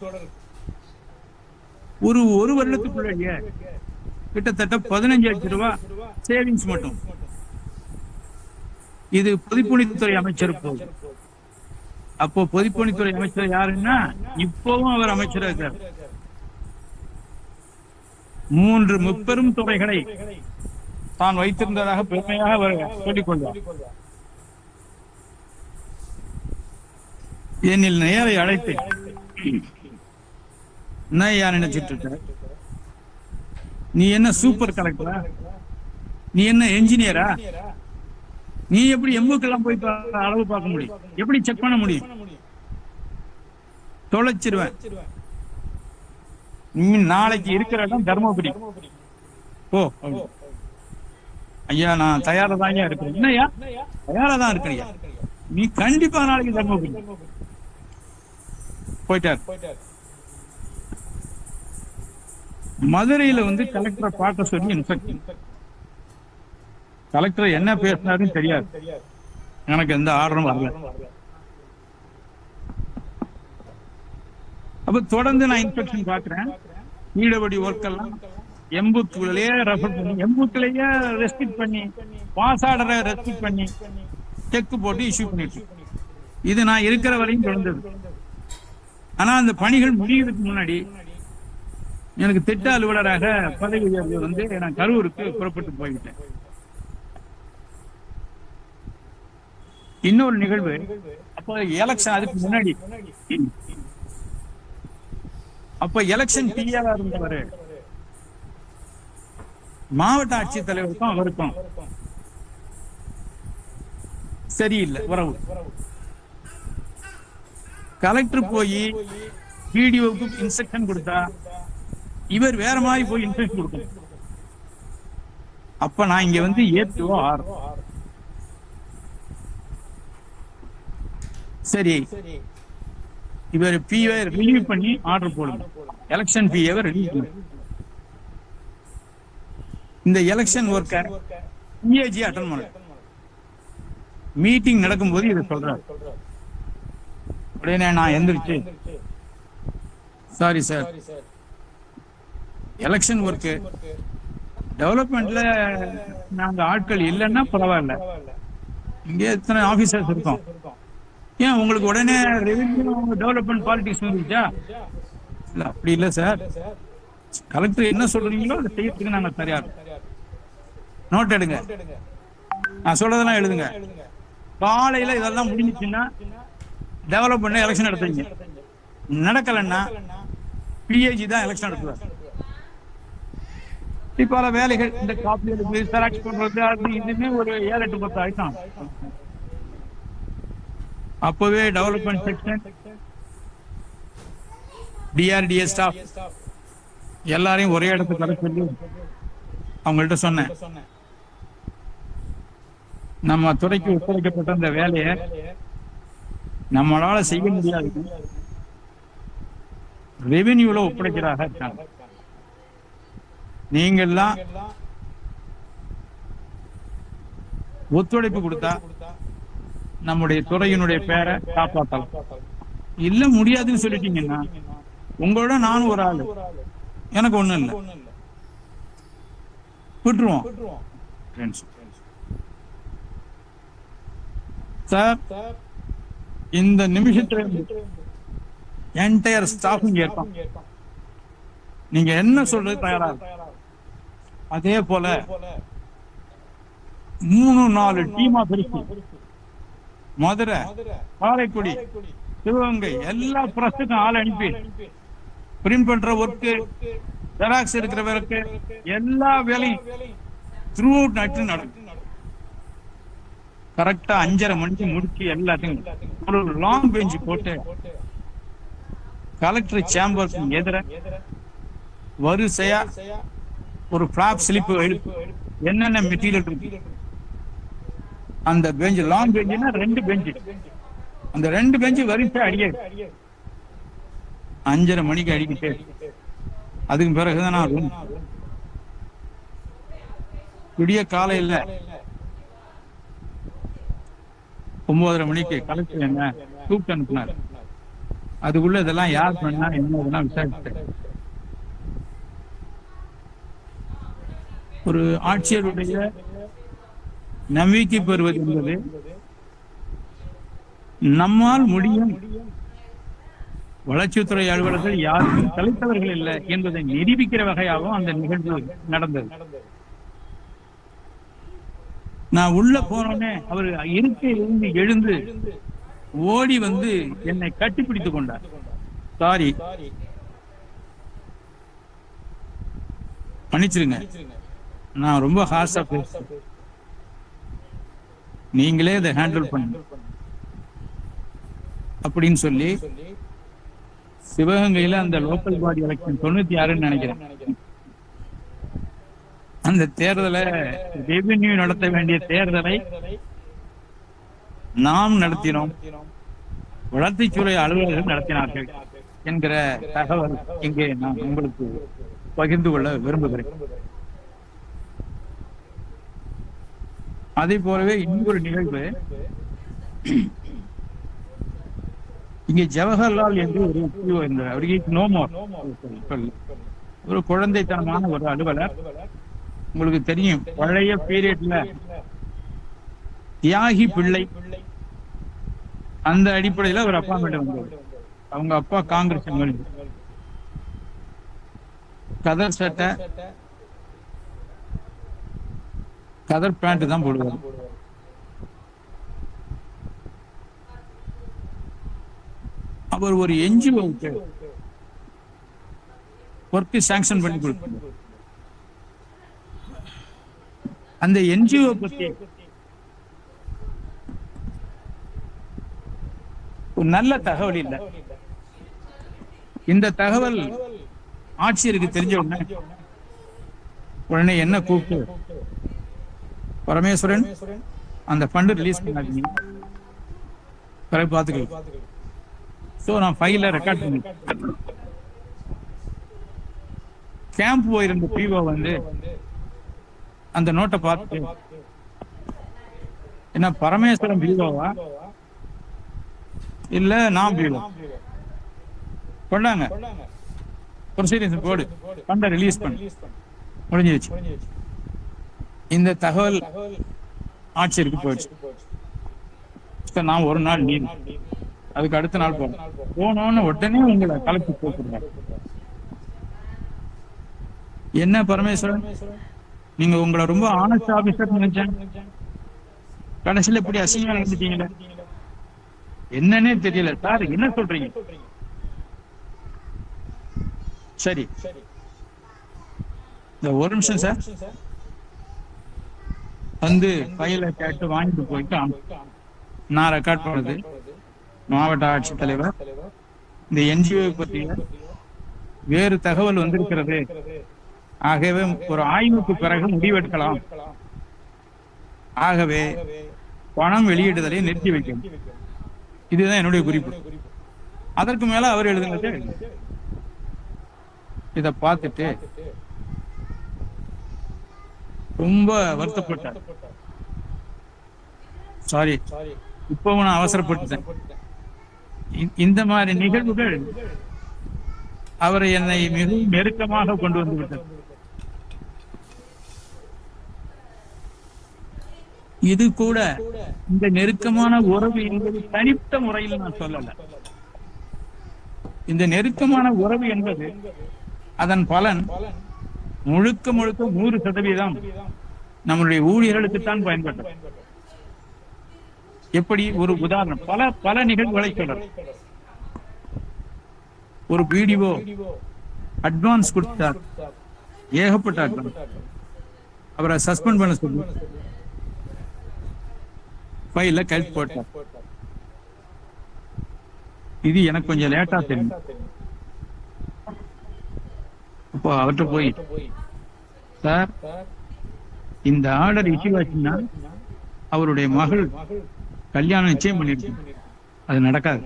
ஒரு வருடத்துக்குள்ளேயே கிட்டத்தட்ட 15 லட்சம் ரூபாய் சேவிங்ஸ் மட்டும். இது பொதுப்பணித்துறை அமைச்சர் போது. அப்போ பொதுப்பணித்துறை அமைச்சர் யாருன்னா இப்பவும் அவர் அமைச்சராக இருக்கார். 3 முப்பெரும் துறைகளை தான் வைத்திருந்ததாக பெருமையாக அவர் சொல்லிக் கொள்வார். என்னில் நேரை அழைத்து என்ன நினைச்சிட்டு இருக்க, நீ என்ன சூப்பர் கலெக்டரா, நீ என்ன என்ஜினியரா, நீ எப்படி எம்புக்கெல்லாம் போய் அளவு பார்க்க முடியும், எப்படி செக் பண்ண முடியும், தொலைச்சிருவேன். நீ நாளைக்கு இருக்கிற இடம் தர்மபுரி ஓ ஐயா, நான் தயாரா தான் இருக்கிறேன். என்னையா தயாரா தான் இருக்கிறியா, நீ கண்டிப்பா நாளைக்கு தர்மபுரி போயிட்டார். மதுரையில கலெக்டரை பார்க்க சொல்லி இன்ஸ்பெக்டர். கலெக்டர் என்ன பேசினாருன்னு தெரியாது, எனக்கு எந்த ஆர்டரும் வரல. அப்ப தொடர்ந்து நான் இன்ஸ்பெக்ஷன் பாக்குறேன். ஈடுபடி ஒர்க் எல்லாம் எம்புக்குள்ளேயே ரெஃபர் பண்ணி, எம்புக்குள்ளேயே ரெஸ்ட்ரிக்ட் பண்ணி, பாஸ் ஆர்டரை ரெஸ்ட்ரிக்ட் பண்ணி செக் போட்டு இஷ்யூ பண்ணிட்டு, இது நான் இருக்கிற வரையும் தொடர்ந்தது. ஆனா அந்த பணிகள் முடிகிறதுக்கு முன்னாடி எனக்கு திட்ட அலுவலராக பதவி உயர்வு நான் கரூருக்கு புறப்பட்டு போய்விட்டேன். இன்னொரு நிகழ்வு, அப்ப எலெக்ஷன், அதுக்கு முன்னாடி அப்ப எலெக்ஷன் பிஆரா இருந்தவர் மாவட்ட ஆட்சித்தலைவருக்கும் அவருக்கும் சரியில்லை உறவு. கலெக்டர் போய் பிடிஓக்கு இன்ஸ்ட்ரக்ஷன் கொடுத்தா இவர் வேற மாதிரி போய் இன்ஸ்ட்ரக்ஷன் கொடுக்கணும். அப்ப நான் இங்க ஏத்துவோ ஆர் சரி, இவர் பிஏ ரிலீவ் பண்ணி ஆர்டர் போடுங்க, எலெக்ஷன் பிஏவை ரிலீவ் பண்ணு. இந்த எலெக்ஷன் ஒர்க்க பிஏஜி அட்டன் பண்ண மீட்டிங் நடக்கும்போது இதை சொல்றாரு. உடனே நான் எந்திரிச்சு, சாரி சார், எலெக்ஷன் ஒர்க்கு டெவலப்மெண்ட்ல நாங்க ஆட்கள் இல்லைன்னா பரவாயில்ல, இங்க எத்தனை ஆபீசர்ஸ் இருக்கோம், ஏன் உங்களுக்கு உடனே ரெவென்யூ டெவலப்மெண்ட் பாலிடிக்ஸ் வந்துச்சா? இல்ல அப்படி இல்லை சார், கலெக்டர் என்ன சொல்றீங்களோ அதை செய்யறதுக்கு நாங்க தயார். நோட் எடுங்க, நான் சொல்றதெல்லாம் எழுதுங்க. காலையில இதெல்லாம் முடிஞ்சிச்சுன்னா டெவலப் பண்ண எலெக்ஷன் நடத்துவீங்க, நடக்கலன்னா பிஏஜி தான் எலெக்ஷன் நடத்துவார். பல வேலைகள், இந்த காப்பி எடுத்து செலக்ட் பண்றது, அது இதுமே ஒரு 7-8-10 ஆயிட்டான். அப்பவே டெவலப்மெண்ட் செக்ஷன், டிஆர்டிஏ ஸ்டாஃப் எல்லாரையும் ஒரே இடத்துக்கு வர சொல்லி அவங்கள்ட்ட சொன்னேன், நம்ம துறைக்கு ஒப்படைக்கப்பட்ட அந்த வேலையை நம்மளால செய்ய முடியாது, ரெவென்யூல ஒப்படைக்கிறாக இருக்காங்க, நீங்கெல்லாம் ஒத்துழைப்பு கொடுத்தா நம்முடைய துறையினுடைய பேரை காப்பாற்றலாம். இல்ல முடியாதுன்னு சொல்லிட்டீங்கன்னா உங்களோட நானும் ஒரு ஆளு, எனக்கு ஒண்ணும் இல்லை, விட்டுருவோம். சார், இந்த நிமிஷத்துல என்டையர் ஸ்டாஃபிங் ஏற்பான், நீங்க என்ன சொல்றது தயாரா இருக்கு. அதே போல 3-4 டீமா பிரிச்சு மதுரை, காரைக்குடி, சிவகங்கை எல்லா பிரஸுக்கும் ஆள் அனுப்பி பிரிண்ட் பண்ற ஒர்க்கு, ஜெராக்ஸ் எடுக்கிற ஒர்க்கு, எல்லா வேலையும் த்ரூ அவுட் நைட் நடக்கும். கரெக்டா 5:30 மணிக்கு முடிச்சு எல்லாத்தையும் ஒரு லாங் பெஞ்ச் போட்டு கலெக்டர் சேம்பருக்கு எதிர வரிசையா ஒரு பிளாப் ஸ்லிப் எழுப்பு, என்னென்ன மெட்டீரியல் இருக்கு, அந்த பெஞ்ச், லாங் பெஞ்சுனா 2 பெஞ்சு, அந்த 2 பெஞ்சு வரிசை அடிக்க 5:30 மணிக்கு அடிக்கிட்டு, அதுக்கு பிறகுதான் நான் ரூம். விடிய காலையில் 9:30 மணிக்கு கலெக்டர் என்ன கூப்பிட்டு அனுப்பினார். அதுக்குள்ள இதெல்லாம் யார் பண்ணா என்ன இதெல்லாம் விசாரிச்சேன். ஒரு ஆட்சியருடைய நம்பிக்கை பெறுவது என்பது நம்மால் முடியும், வளர்ச்சித்துறை அலுவலர்கள் யாருக்கும் தலைத்தவர்கள் இல்லை என்பதை நிரூபிக்கிற வகையாகவும் அந்த நிகழ்வு நடந்தது. நான் உள்ள போனோடனே அவர் இருக்கையிலிருந்து எழுந்து ஓடி வந்து என்னை கட்டிப்பிடித்துக் கொண்டார். சாரி, மன்னிச்சிருங்க, நான் ரொம்ப ஹார்ஷா பேசுறேன், நீங்களே இதை ஹேண்டில் பண்ணு அப்படின்னு சொல்லி சிவகங்கையில அந்த லோக்கல் பாடி எலெக்ஷன் 96 நினைக்கிறேன், அந்த தேர்தலை ரெவென்யூ நடத்த வேண்டிய தேர்தலை நாம் நடத்தினோம், வளர்ச்சித்துறை அலுவலர்கள் நடத்தினார்கள் என்கிற தகவல் இங்கே நான் உங்களுக்கு பகிர்ந்து கொள்ள விரும்புகிறேன். அதே போலவே இன்னொரு நிகழ்வு, இங்கே ஜவஹர்லால் என்று ஒரு பிஓ இருந்தார். அவருக்கு நோ மோர், ஒரு குழந்தைத்தனமான ஒரு அலுவலர். உங்களுக்கு தெரியும், பழைய பீரியட்ல தியாகி பிள்ளை அந்த அடிப்படையில ஒரு அப்பாயின்மெண்ட் வந்தது. அவங்க அப்பா காங்கிரஸ் எம்எல்ஏ, கதர் சட்டை கதர் பேண்ட் தான் போடுவார். அவர் ஒரு என்ஜிஓவுக்கு ஒர்க் சாங்ஷன் பண்ணி கொடுத்தார். அந்த என்ஜிஓ பத்தி ஒரு நல்ல தகவல் இல்லை. இந்த தகவல் ஆட்சியருக்கு தெரிஞ்ச உடனே என்ன கூப்பிட்டு, பரமேஸ்வரன் அந்த ஃபண்ட் ரிலீஸ் பண்ணாதீங்க, பிறகு பார்த்துக்கலாம். ஸோ நான் ஃபைல ரெக்கார்ட் பண்ணி கேம்ப் போயிருந்த பிஓ வந்து அந்த நோட்டை பார்த்துட்டு, என்ன பரமேஸ்வரன் பிஓவா இல்ல நான் பிஓ, கொண்டாங்க ப்ரொசீடிங்ஸ் போடு, ஃபண்டை ரிலீஸ் பண்ண முடிஞ்சிருச்சு. இந்த தகவல் ஆட்சியருக்கு போயிடுச்சு. நான் ஒரு நாள் லீவ், அதுக்கு அடுத்த நாள் போனோன்னு உடனே உங்களை கலெக்ட் போட்டுருந்தாங்க. என்ன பரமேஸ்வரன், நீங்க உங்களை ரொம்ப ஆனஸ்ட் ஆபீசர் நினைச்சேன், கடைசியில இப்படி அசிங்கமா நடந்துட்டீங்களே, என்னன்னே தெரியல சார், என்ன சொல்றீங்க? சரி, இந்த ஒரு நிமிஷம் சார் வந்து ஃபைலை கேட்டு வாங்கிட்டு போயிட்டு நான் ரெக்கார்ட் பண்ணது. மாவட்ட ஆட்சித்தலைவர், இந்த என்ஜிஓ பற்றிய வேறு தகவல் வந்திருக்கிறது, ஆகவே ஒரு ஆய்வுக்கு பிறகு முடிவெடுக்கலாம், ஆகவே பணம் வெளியிடுதலை நிறுத்தி வைக்கும். இதுதான் என்னுடைய குறிப்பு. அதற்கு மேல அவர் எழுதுனது, இத பார்த்துட்டு ரொம்ப வருத்தப்பட்டார். சாரி, இப்பவும் நான் அவசரப்பட்டுட்டேன். இந்த மாதிரி நிகழ்வுகள் அவரை என்னை மிகவும் நெருக்கமாக கொண்டு வந்து விட்டது. இது கூட இந்த நெருக்கமான உறவு என்பது தனித்த முறையில் நான் சொல்லல. இந்த நெருக்கமான உறவு என்பது அதன் பலன் முழுக்க முழுக்க 100% நம்முடைய ஊழியர்களுக்குத்தான் பயன்பட்டது. எப்படி? ஒரு உதாரணம், பல நிகழ்வுகளை சொல்ற. ஒரு பிடிஓ அட்வான்ஸ் கொடுத்தார், ஏகப்பட்ட அட்வான்ஸ், அவரை சஸ்பெண்ட் பண்ண சொல்லி ஃபைல்ல கைது போட்டார். இது எனக்கு கொஞ்சம் லேட்டா தெரியும். அப்போ அவர்கிட்ட போய், சார் இந்த ஆர்டர் இஷ்யூ ஆச்சுன்னா அவருடைய மகள் கல்யாணம் நிச்சயம் பண்ணிருக்கு, அது நடக்காது.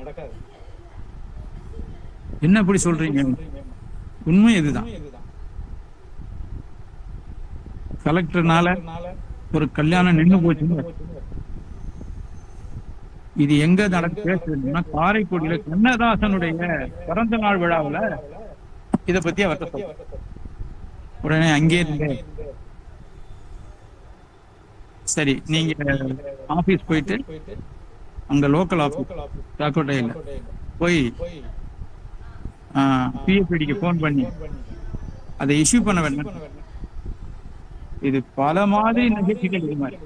என்ன இப்படி சொல்றீங்க? உண்மை இதுதான். கலெக்டர்னால ஒரு கல்யாணம் நின்று போச்சு, இது எங்க பேசுறதுன்னா காரைக்குடியில கண்ணதாசனுடைய பிறந்த நாள் விழாவுல இத பத்தி அவர்கிட்ட சொல்ற. உடனே அங்கே இருந்து சரி நீங்க ஆபீஸ் போயிட்டு அங்க லோக்கல் ஆபீஸ் தாக்கோட்டையில போய் பிஎஃப்டிக்கு போன் பண்ணி அதை இஷ்யூ பண்ண வேண்டாம். இது பல மாதிரி நிகழ்ச்சிகள் மாதிரி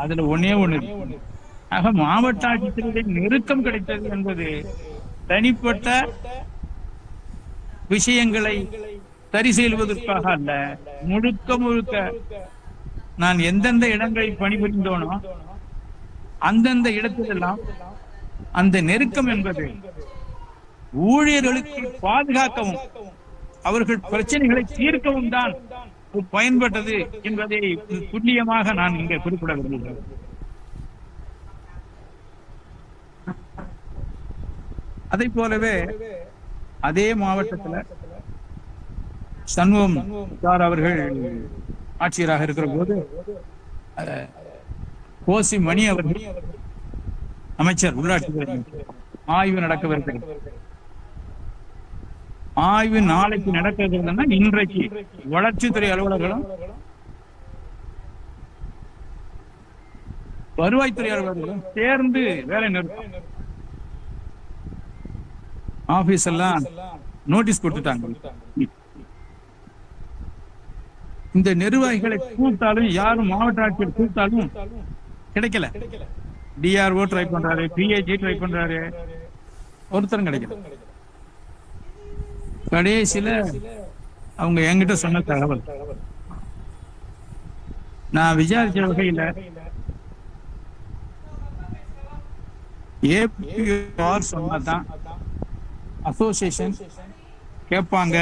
அதுல ஒன்னே ஒண்ணு. ஆக மாவட்ட ஆட்சித்தருடைய நெருக்கம் கிடைத்தது என்பது தனிப்பட்ட விஷயங்களை சரி செய்வதற்காக அல்ல, முழுக்க முழுக்க நான் எந்தெந்த இடங்களில் பணிபுரிந்தோனோ அந்தந்த இடத்திலெல்லாம் அந்த நெருக்கம் என்பது ஊழியர்களுக்கு பாதுகாக்கவும் அவர்கள் பிரச்சனைகளை தீர்க்கவும் தான் பயன்பட்டது என்பதை துல்லியமாக நான் இங்கே குறிப்பிட விரும்புகிறேன். அதை போலவே அதே மாவட்டத்தில் சண்முகம் சார் அவர்கள் ஆட்சியராக இருக்கிற போது கோசி மணி அவர்கள் அமைச்சர் உள்ளாட்சி ஆய்வு நடக்கவிருக்கிறது. ஆய்வு நாளைக்கு நடக்கிறதுனா இன்றைக்கு வளர்ச்சித்துறை அலுவலர்களும் வருவாய்த்துறை அலுவலர்களும் சேர்ந்து வேலை நிறுத்தம் ஆபீஸ் எல்லாம் நோட்டீஸ் கொடுத்துட்டாங்க. இந்த நிர்வாகிகளை கூப்பிட்டாலும் யாரும் மாவட்ட ஆட்சியர் கூப்பிட்டாலும் கிடைக்கல. டிஆர்ஓ ட்ரை பண்றாரு, பிஏஜி ட்ரை பண்றாரு, ஒருத்தரும் கிடைக்கல. கடைசியில அவங்க என்கிட்ட சொன்ன தகவல் நான் விசாரிச்ச வகையில ஏபிஆர் சொன்னதான் அசோசியேஷன் கேட்பாங்க,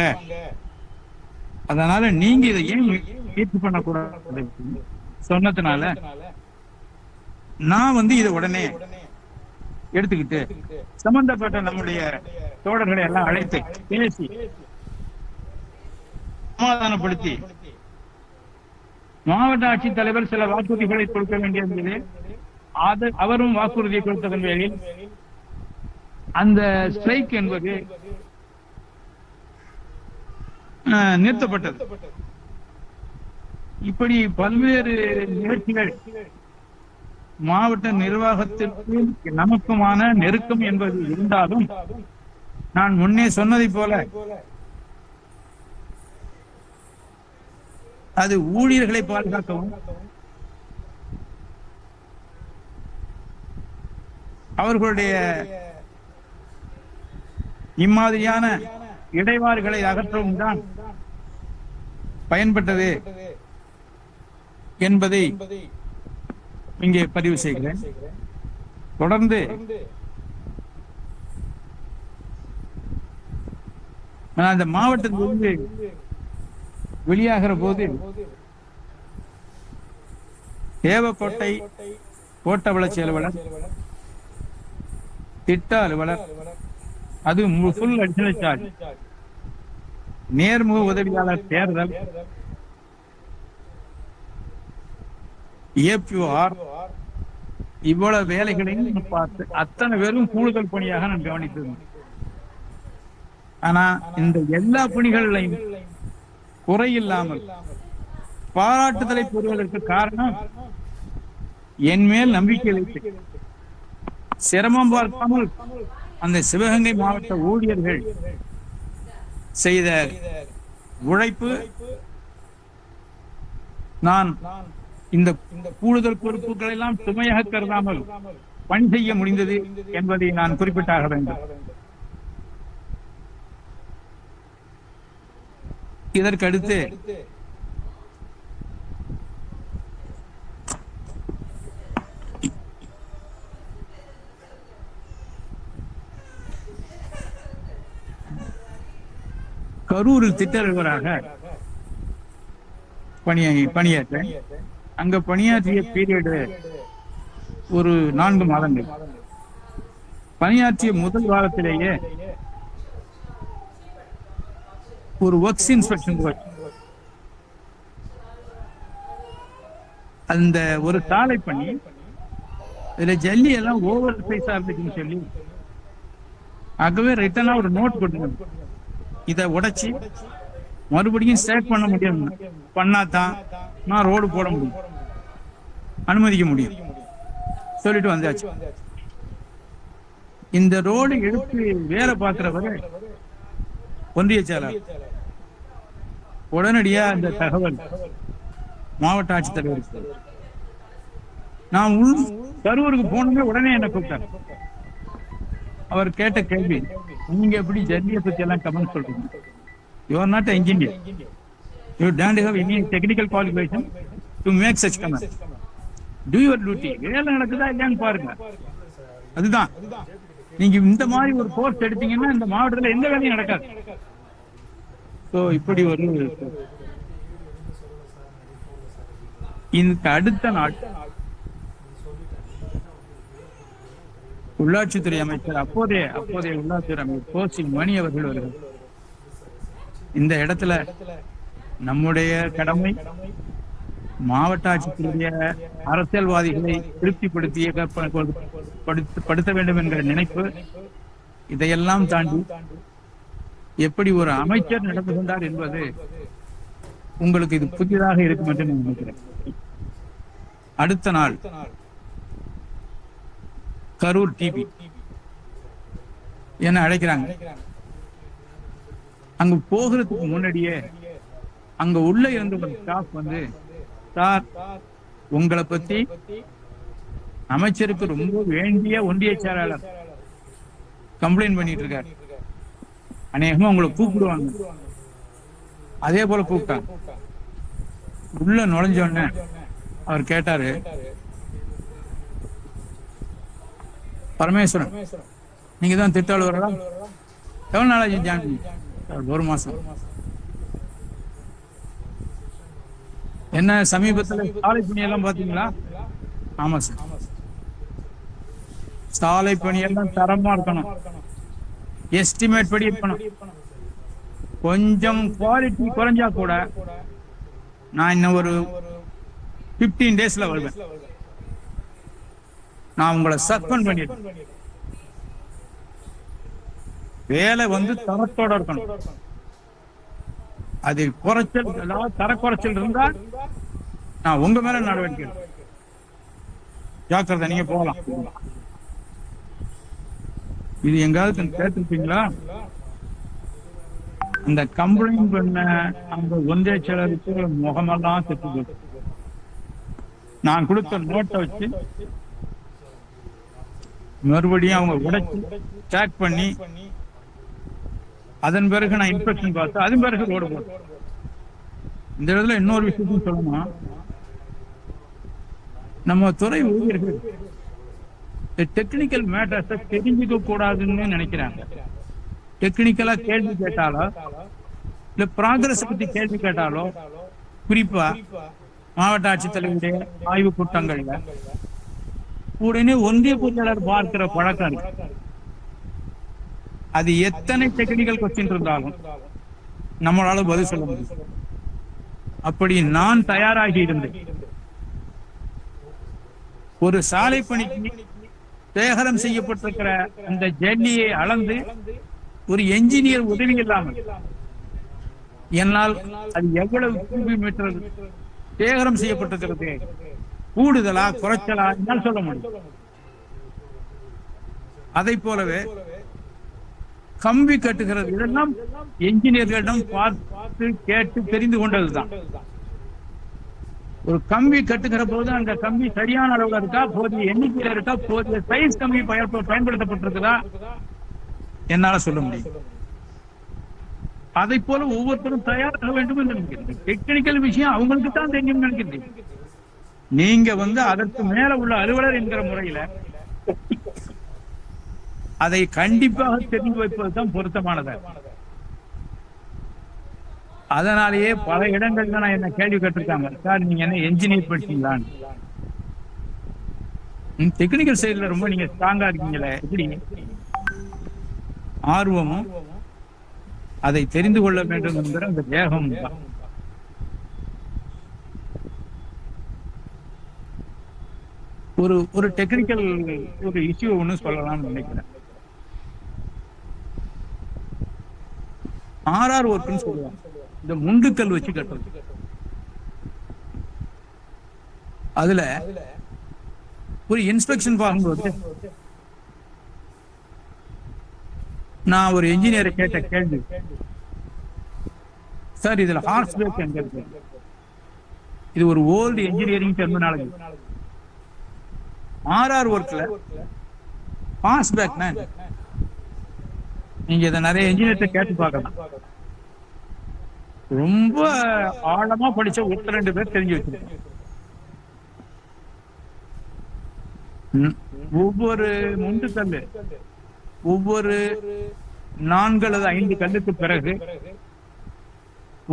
அதனால நீங்க இதை ஏன் முயற்சி பண்ணக்கூடாது சொன்னதுனால நான் இதை உடனே எடுத்துக்கிட்டு சம்பந்தப்பட்ட நம்முடைய தோழர்களை எல்லாம் அழைத்து பேசி சமாதானப்படுத்தி மாவட்ட ஆட்சித்தலைவர் சில வாக்குறுதிகளை கொடுக்க வேண்டியது அவரும் வாக்குறுதியை கொடுத்ததன் பேரில் அந்த ஸ்ட்ரைக் என்பது நிறுத்தப்பட்டது. இப்படி பல்வேறு நிகழ்ச்சிகள் மாவட்ட நிர்வாகத்திற்கு நமக்குமான நெருக்கம் என்பது இருந்தாலும் நான் முன்னே சொன்னதை போல அது ஊழியர்களை பாதுகாக்கவும் அவர்களுடைய இம்மாதிரியான இடைவாறுகளை அகற்றவும் தான் பயன்பட்டது என்பதை இங்கே பதிவு செய்கிறேன். தொடர்ந்து அந்த மாவட்டத்திலிருந்து வெளியாகிற போது தேவக்கோட்டை கோட்ட வளர்ச்சி அலுவலர், திட்ட அலுவலர், அது ஃபுல் அடிஷனல் சார்ஜ், நேர்முக உதவியாளர் தேர்தல், ஏபிஆர், இவ்வளவு வேலைகளையும் பார்த்து அத்தனை பேரும் கூடுதல் பணியாக நான் கவனித்தேன். ஆனா இந்த எல்லா பணிகளையும் குறையில்லாமல் பாராட்டுதலை பெறுவதற்கு காரணம் என் மேல் நம்பிக்கை வைத்து சிரமம் பார்க்காமல் அந்த சிவகங்கை மாவட்ட ஊழியர்கள் செய்த உழைப்பு. நான் இந்த கூடுதல் பொறுப்புகளை எல்லாம் சுமையாக கருதாமல் பணி செய்ய முடிந்தது என்பதை நான் குறிப்பிட்டாக வேண்டும். இதற்கடுத்து கரூரில் திட்ட அலுவலராக பணியாற்றேன். அங்க பணியாற்றிய பீரியடு ஒரு 4 மாதங்கள். பணியாற்றிய முதல் வாரத்திலேயே ஒரு ஒர்க்ஸ் இன்ஸ்பெக்ஷன் அந்த ஒரு சாலை பணி இதுல ஜல்லி எல்லாம் ஓவர் சைஸா இருந்துச்சுன்னு சொல்லி ஆகவே ரிட்டனா ஒரு நோட் போட்டுக்கணும். இதை உடைச்சி மறுபடியும் ஸ்டார்ட் பண்ண முடியும், பண்ணாதான் நான் ரோடு போட முடியும், அனுமதிக்க முடியும் சொல்லிட்டு வந்தாச்சு. இந்த ரோடு எடுத்து வேலை பார்க்கிறவரு ஒன்றிய செயலாளர் உடனடியா அந்த தகவல் மாவட்ட ஆட்சித்தலைவருக்கு. நான் கரூருக்கு போனோமே உடனே என்ன கூப்பிட்டார். அவர் கேட்ட கேள்வி, நீங்க எப்படி ஜல்லியை பத்தி எல்லாம் கமெண்ட் சொல்றீங்க? You are not engineer, you don't have any technical qualification to make such comment. Do your duty. வேலை நடக்குதா இல்லையான்னு பாருங்க. அதுதான் நீங்க இந்த மாதிரி ஒரு கோர்ஸ் எடுத்தீங்கன்னா இந்த மாவட்டத்துல எந்த வேலையும் நடக்காது. சோ இப்படி ஒரு இந்த அடுத்த நாள் உள்ளாட்சித்துறை அமைச்சர் அப்போதைய உள்ளாட்சித்துறை அமைச்சர் கோசி மணி அவர்கள் வருகிறார். இந்த இடத்துல நம்முடைய கடமை மாவட்ட ஆட்சித்துடைய அரசியல்வாதிகளை திருப்திப்படுத்த வேண்டும் என்கிற நினைப்பு. இதையெல்லாம் தாண்டி எப்படி ஒரு அமைச்சர் நடந்து கொண்டார் என்பது உங்களுக்கு இது புதிதாக இருக்கும் என்று நான் நினைக்கிறேன். அடுத்த நாள் கரூர் டிபி என்ன அழைக்கிறாங்க. அங்க போகிறதுக்கு முன்னாடியே அங்க உள்ள இருந்த ஒரு ஸ்டாஃப் வந்து, சார் உங்களை பத்தி அமைச்சருக்கு ரொம்ப வேண்டிய ஒன்றிய செயலாளர் கம்ப்ளைண்ட் பண்ணிட்டு இருக்காரு, அநேகமா உங்களை கூப்பிடுவாங்க. அதே போல கூப்பிட்டாங்க. உள்ள நுழைஞ்ச உடனே அவர் கேட்டாரு, பரமேஸ்வரன் நீங்க தான் திட்டாளுவரா? எவ்வளவு நாளாச்சு ஜாயின்? ஒரு மாசம். என்ன சமீபத்துல சாலை பணியெல்லாம் பாத்தீங்களா? ஆமா சார், சாலை பணியெல்லாம் தரமா இருக்கணும், எஸ்டிமேட் படி இருக்கணும். கொஞ்சம் குவாலிட்டி குறைஞ்சா கூட நான் இன்னும் ஒரு 15 டேஸ்ல வருவேன், நான் உங்களை சஸ்பெண்ட் பண்ணிடுறேன். வேலை வந்து தரத்தோட இருக்கணும். அது குறைச்சல், தர குறைச்சல் இருந்தா நான் உங்க மேல நடவடிக்கை ஜாக்கிரதை, நீங்க போகலாம். இது எங்காவது கேட்டிருப்பீங்களா? அந்த கம்ப்ளைண்ட் பண்ண அந்த ஒன்றிய செயலருக்கு முகமெல்லாம் செத்து போச்சு. நான் கொடுத்த நோட்டை வச்சு மறுபடியும் அவங்க உடைச்சு ஸ்டாக் பண்ணி அதன் பிறகு நான் இன்ஸ்பெக்ஷன் பார்த்து அதன் பிறகு ரோடு போட்டேன். இந்த இடத்துல இன்னொரு விஷயத்தையும் சொல்லணும். நம்ம துறை ஊழியர்கள் டெக்னிக்கல் மேட்டர்ஸை தெரிஞ்சுக்க கூடாதுன்னு நினைக்கிறாங்க. டெக்னிக்கலா கேள்வி கேட்டாலோ இல்ல ப்ராக்ரஸ் பத்தி கேள்வி கேட்டாலோ, குறிப்பா மாவட்ட ஆட்சித்தலைவருடைய ஆய்வு கூட்டங்கள்ல உடனே ஒன்றிய பொறியாளர் பார்க்கிற பழக்கம் இருக்கு. அது எத்தனை டெக்னிக்கல் கொஸ்டின் இருந்தாலும் நம்மளால பதில் சொல்ல முடியும். அப்படி நான் தயாராகி இருந்தேன். ஒரு சாலை பணிக்கு சேகரம் செய்யப்பட்டிருக்கிற அந்த ஜல்லியை அளந்து ஒரு என்ஜினியர் உதவி இல்லாமல் என்னால் அது எவ்வளவு கியூபிக் மீட்டர் சேகரம் செய்யப்பட்டிருக்கிறது, கூடுதலா குறைச்சலா என்னால் சொல்ல முடியும். அதை போலவே கம்பி கட்டுகிறது, இதெல்லாம் என்ஜினியர்களிடம் பார்த்து கேட்டு தெரிந்து கொண்டதுதான். ஒரு கம்பி கட்டுகிற போது அந்த கம்பி சரியான அளவுல இருக்கா, போதிய எண்ணிக்கையில இருக்கா, போதிய சைஸ் கம்பி பயன்படுத்தப்பட்டிருக்குதா என்னால சொல்ல முடியும். அதை போல ஒவ்வொருத்தரும் தயாராக வேண்டும் என்று நினைக்கிறேன். டெக்னிக்கல் விஷயம் அவங்களுக்கு தான் தெரியும் நினைக்கிறேன். நீங்க அதற்கு மேல உள்ள அலுவலர் என்கிற முறையில அதை கண்டிப்பாக தெரிந்து வைப்பதுதான் பொருத்தமானது. அதனாலேயே பல இடங்கள்ல நான் என்ன கேள்வி கேட்டிருக்காங்க, சார் நீங்க என்ன என்ஜினியர் படிச்சீங்களான்னு. டெக்னிக்கல் சைட்ல ரொம்ப நீங்க ஸ்ட்ராங்கா இருக்கீங்களே, எப்படி? ஆர்வமும் அதை தெரிந்து கொள்ள வேண்டும் என்கிற அந்த வேகம் தான். ஒரு டெக்னிக்கல் ஒரு இஷ்யூ ஒண்ணு சொல்லலாம்னு நினைக்கிறேன். ஆர்ஆர் ஒர்க்னு சொல்லுவாங்க, இந்த முண்டுக்கல் வச்சு கட்டுறது. அதுல ஒரு இன்ஸ்பெக்ஷன் பார்க்கும்போது நான் ஒரு இன்ஜினியரை கேட்ட கேள்வி, சார் இதுல ஹார்ஸ் பேக் எங்க இருக்கு? இது ஒரு ஓல்டு இன்ஜினியரிங் டெர்மினாலஜி. ஆர்ஆர் ஒர்க்ல ஹார்ஸ் பேக்னா நீங்க இதை நிறைய இன்ஜினியர்ட்ட கேட்டு பார்க்கலாம். ரொம்ப ஆழமா படிச்ச ஒருத்தர் 2 பேர் தெரிஞ்சு வச்சிருக்காங்க. ஒவ்வொரு முண்டுக்கல்லு ஒவ்வொரு 4 அல்லது 5 கல்லுக்கு பிறகு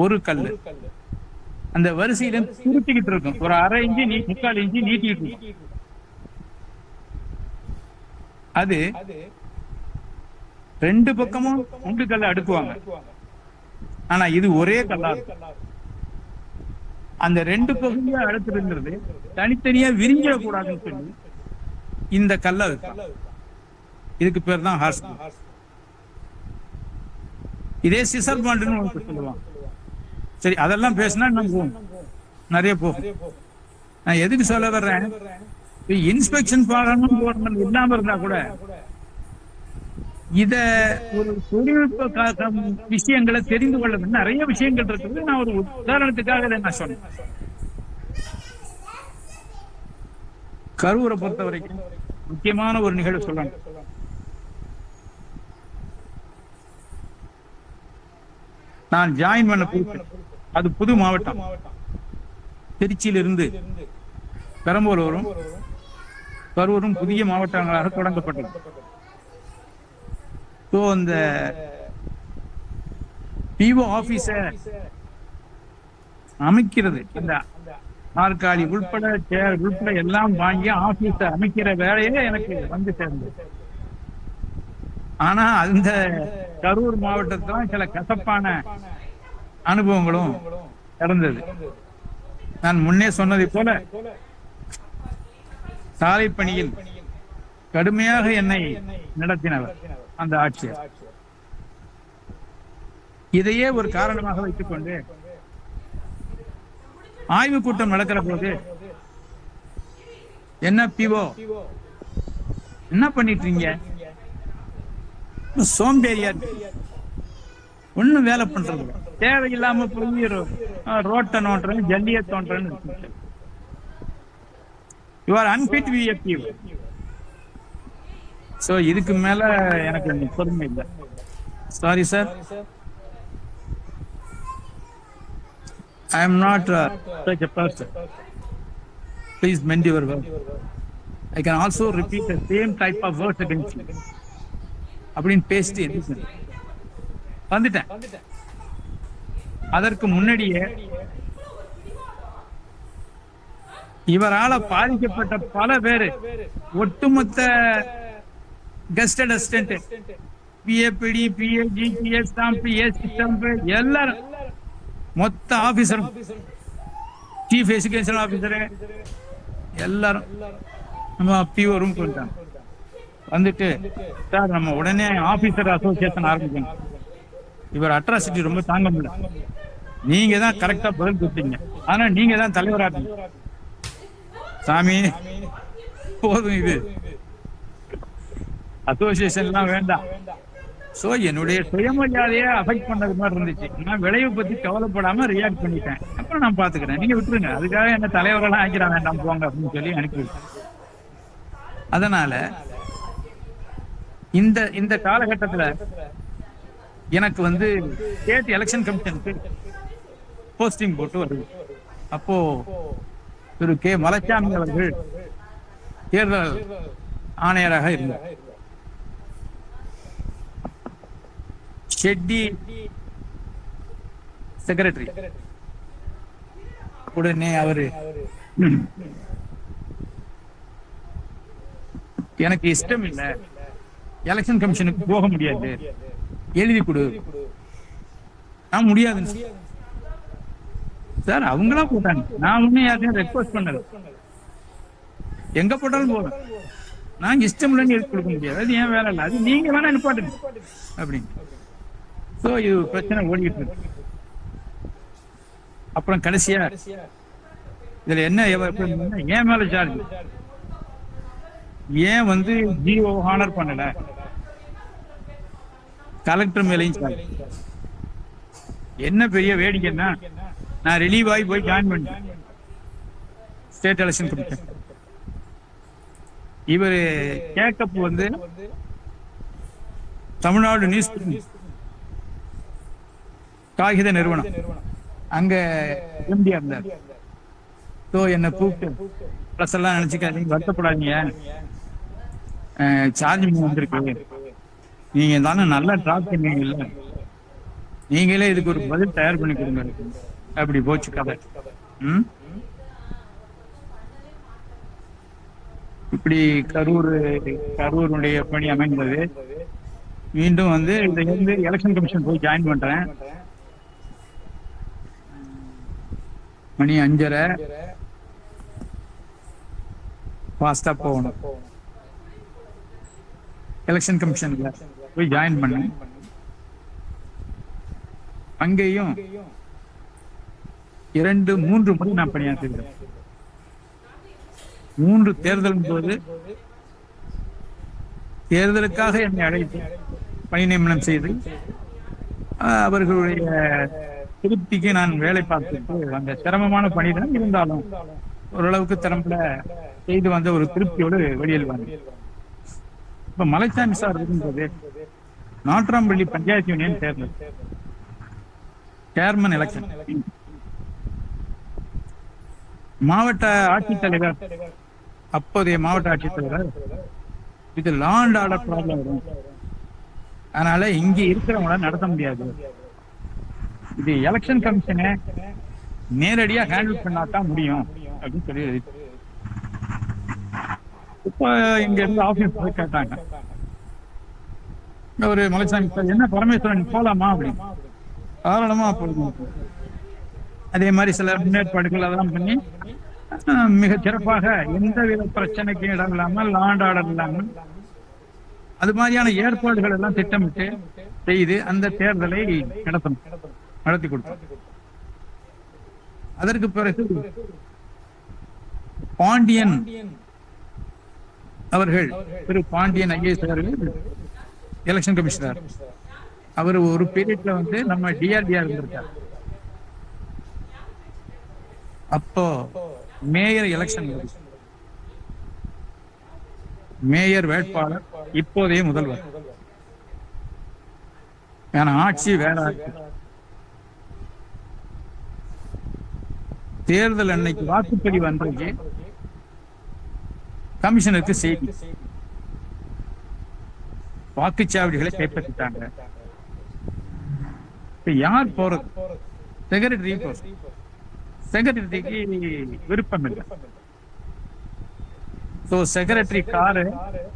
ஒரு கல்லு அந்த வரிசையில சுருட்டிக்கிட்டு இருக்கும். ஒரு 1/2 இன்ச்சு 3/4 இன்ச்சு நீட்டிக்கிட்டு இருக்கும். அது 2 பக்கமும் முண்டுக்கல்ல அடுக்குவாங்க. ஆனா இது ஒரே கல்லா இருக்கும். அந்த 2 பகுதியா அடுத்துருங்கிறது தனித்தனியா விரிஞ்சிடக்கூடாதுன்னு சொல்லி இந்த கல்லை வைப்பாங்க. இதுக்கு பேர் தான் ஹார்ஸ். இதே சிசர் பாண்டுன்னு ஒன்று சொல்லுவாங்க. சரி, அதெல்லாம் பேசினா நம்ம நிறைய போகும். நான் எதுக்கு சொல்ல வர்றேன், இன்ஸ்பெக்ஷன் பார்க்கணும் இல்லாம இருந்தா கூட இத ஒரு தொழில்நுட்ப விஷயங்களை தெரிந்து கொள்ள நிறைய விஷயங்கள் இருக்குது. நான் ஒரு உதாரணத்துக்காக இதை நான் சொன்னேன். கரூரை பொறுத்த வரைக்கும் முக்கியமான ஒரு நிகழ்வு சொல்லணும். நான் ஜாயின் பண்ண புதுசு, அது புது மாவட்டம். திருச்சியிலிருந்து பெரம்பலூரும் கரூரும் புதிய மாவட்டங்களாக தொடங்கப்பட்டது. அந்த பிஓ ஆபீஸ அமைக்கிறது, அந்த நாற்காலி உள்பட சேர் உள்பட எல்லாம் வாங்கி ஆபீஸ அமைக்கிற வேலையே எனக்கு வந்து சேர்ந்தது. ஆனா அந்த கரூர் மாவட்டத்துல சில கசப்பான அனுபவங்களும் நடந்தது. நான் முன்னே சொன்னதை போல சாலை பணியில் கடுமையாக என்னை நடத்தினவர் அந்த ஆட்சியர். இதையே ஒரு காரணமாக வைத்துக் கொண்டு ஆய்வு கூட்டம் நடக்கிற போது, என்ன பிஓ என்ன பண்ணிட்டீங்க, சோம்பேறியா ஒண்ணும் வேலை பண்றது, தேவையில்லாம போய் ரோட்டை நோண்டுறேன் ஜல்லிய தோன்றேன்னு. You are unfit V A PO. So இதுக்கு மேல எனக்கு பொறுமை இல்லை. Sorry sir, I am not such a person. Please mend your word. I can also repeat the same type of words against you. அப்படின்னு பேசிட்டு வந்துட்டேன். அதற்கு முன்னாடியே இவரால பாதிக்கப்பட்ட பல பேரு, ஒட்டுமொத்த கெஸ்டட் அசிஸ்டன்ட், பிஏபிடி, பிஏஜி, பிஎஸ்டாம்ப், பிஎஸ்டாம்ப் எல்லாரும், மொத்த ஆபீசரும், சீஃப் எஜுகேஷன் ஆபீசரு எல்லாரும் நம்ம பிஓ ரூம் வந்துட்டாங்க. வந்துட்டு, சார் நம்ம உடனே ஆபீசர் அசோசியேஷன் ஆரம்பிக்கணும், இவர் அட்ராசிட்டி ரொம்ப தாங்க முடியல, நீங்க தான் கரெக்டா பதில் கொடுத்தீங்க, ஆனா நீங்க தான் தலைவராக. சாமி போதும், இது அசோசியேஷன் எல்லாம் வேண்டாம். சோ என்னுடைய சுயமரியாதையை அஃபெக்ட் பண்ணது மாதிரி இருந்துச்சு. நான் விளைவை பத்தி கவலைப்படாம ரியாக்ட் பண்ணிட்டேன். அப்புறம் நான் பாத்துக்கிறேன், நீங்க விட்டுருங்க, அதுக்காக என்ன தலைவரெல்லாம் ஆக்கிட வேண்டாம் போங்க அப்படின்னு சொல்லி அனுப்பிவிட்டேன். அதனால இந்த காலகட்டத்துல எனக்கு வந்து ஸ்டேட் எலெக்ஷன் கமிஷனுக்கு போஸ்டிங் போட்டு வருது. அப்போ திரு கே மலைச்சாமி அவர்கள் தேர்தல் ஆணையராக இருந்தார். ஷெட்டி செக்ரட்டரி. உடனே அவரு, எனக்கு இஷ்டம் இல்லை, எலெக்ஷன் கமிஷனுக்கு போக முடியாது, எழுதி கொடு. நான் முடியாதுன்னு சார் அவங்களா போட்டாங்க, நான் ஒன்னும் யாரையும் ரெக்வஸ்ட் பண்ணல. எங்க போட்டாலும் போதும், நாங்க இஷ்டம் இல்லைன்னு எடுத்து கொடுக்க முடியாது, அது ஏன் வேலை இல்லை, அது நீங்க வேணா நிப்பாட்டுங்க அப்படின்னு. ஸோ இது பிரச்சனை ஓடிக்கிட்டு இருக்கு. அப்புறம் கடைசியா இதுல என்ன ஏன் மேல சார்ஜ், ஏன் வந்து ஜிஓ ஹானர் பண்ணல, கலெக்டர் மேலையும் சார்ஜ். என்ன பெரிய வேடிக்கைன்னா, நான் ரிலீவ் ஆகி போய் ஜாயின் பண்ணிட்டேன் ஸ்டேட் எலெக்ஷன் கமிஷன். இவர் கேக்கப் வந்து தமிழ்நாடு நியூஸ் காகித நிறுவனம், அங்க எம்டியா இருந்தார். ஸோ என்னை கூப்பிட்டு ப்ளஸ் எல்லாம் நினைச்சுக்காதீங்க, வருத்தப்படாதீங்க, சார்ஜிங் வந்திருக்கு, நீங்க தானே நல்லா டிராப் பண்ணீங்கல்ல, நீங்களே இதுக்கு ஒரு பதில் தயார் பண்ணி கொடுங்க. அப்படி போச்சு கதை. இப்படி கரூருடைய பணி அமைந்தது. மீண்டும் வந்து இருந்து எலெக்ஷன் கமிஷன் போய் ஜாயின் பண்றேன். மணி 5:30, ஃபாஸ்டா போகணும். எலெக்ஷன் கமிஷன்ல போய் ஜாயின் பண்ணேன். அங்கேயும் 2-3 முறை நான் பணியாற்றிருக்கேன். 3 தேர்தலின் போது தேர்தலுக்காக என்னை அழைத்து பணி நியமனம் செய்து அவர்களுடைய திருப்திக்கு நான் வேலை பார்த்துட்டு, அந்த சிரமமான பணிதான் இருந்தாலும் ஓரளவுக்கு திறம்பட செய்து வந்த ஒரு திருப்தியோடு வெளியில் வந்தேன். இப்ப மலைச்சாமி சார் இருக்கும்போது நாட்ராம்பள்ளி பஞ்சாயத்து யூனியன் தேர்தல் சேர்மன் எலெக்ஷன், மாவட்ட ஆட்சித்தலைவர், அப்போதைய மாவட்ட ஆட்சித்தலைவர், இது லா அண்ட் ஆர்டர் ப்ராப்ளம் வரும், அதனால இங்க இருக்கிறவங்கள நடத்த முடியாது, இது எலெக்ஷன் கமிஷனை நேரடியா ஹேண்டில் பண்ணாதான் முடியும் அப்படின்னு சொல்லி இப்ப இங்க இருந்து ஆபீஸ் போய் கேட்டாங்க, ஒரு மலைசாமி சார் என்ன பரமேஸ்வரன் போலாமா அப்படின்னு. தாராளமா போடுங்க. அதே மாதிரி சில முன்னேற்பாடுகள் அதெல்லாம் பண்ணி மிக சிறப்பாக எந்த வித பிரச்சனைக்கும் இடம் இல்லாமல், லா அண்ட் ஆர்டர் இல்லாமல் அது மாதிரியான ஏற்பாடுகள் எல்லாம் திட்டமிட்டு செய்து அந்த தேர்தலை நடத்தி கொடுத்தோம். அதற்கு பிறகு பாண்டியன் அவர்கள், திரு பாண்டியன் ஐஏஎஸ் அவர்கள் எலெக்ஷன் கமிஷனர், அவர் ஒரு பீரியட்ல வந்து நம்ம டிஆர்டிஆர் இருந்திருக்கார். அப்போ மேயர் எலெக்ஷன், மேயர் வேட்பாளர் இப்போதைய முதல்வர், ஏன்னா ஆட்சி வேற ஆட்சி. தேர்தல் அன்னைக்கு வாக்குப்பதிவு அன்றைக்கு கமிஷனருக்கு செய்தி, வாக்குச்சாவடிகளை கைப்பற்றிட்டாங்க. யார் போறது? செக்ரட்டரி போறது. செக்ரட்டரிக்கு விருப்பம் இல்லை. செக்ரட்டரி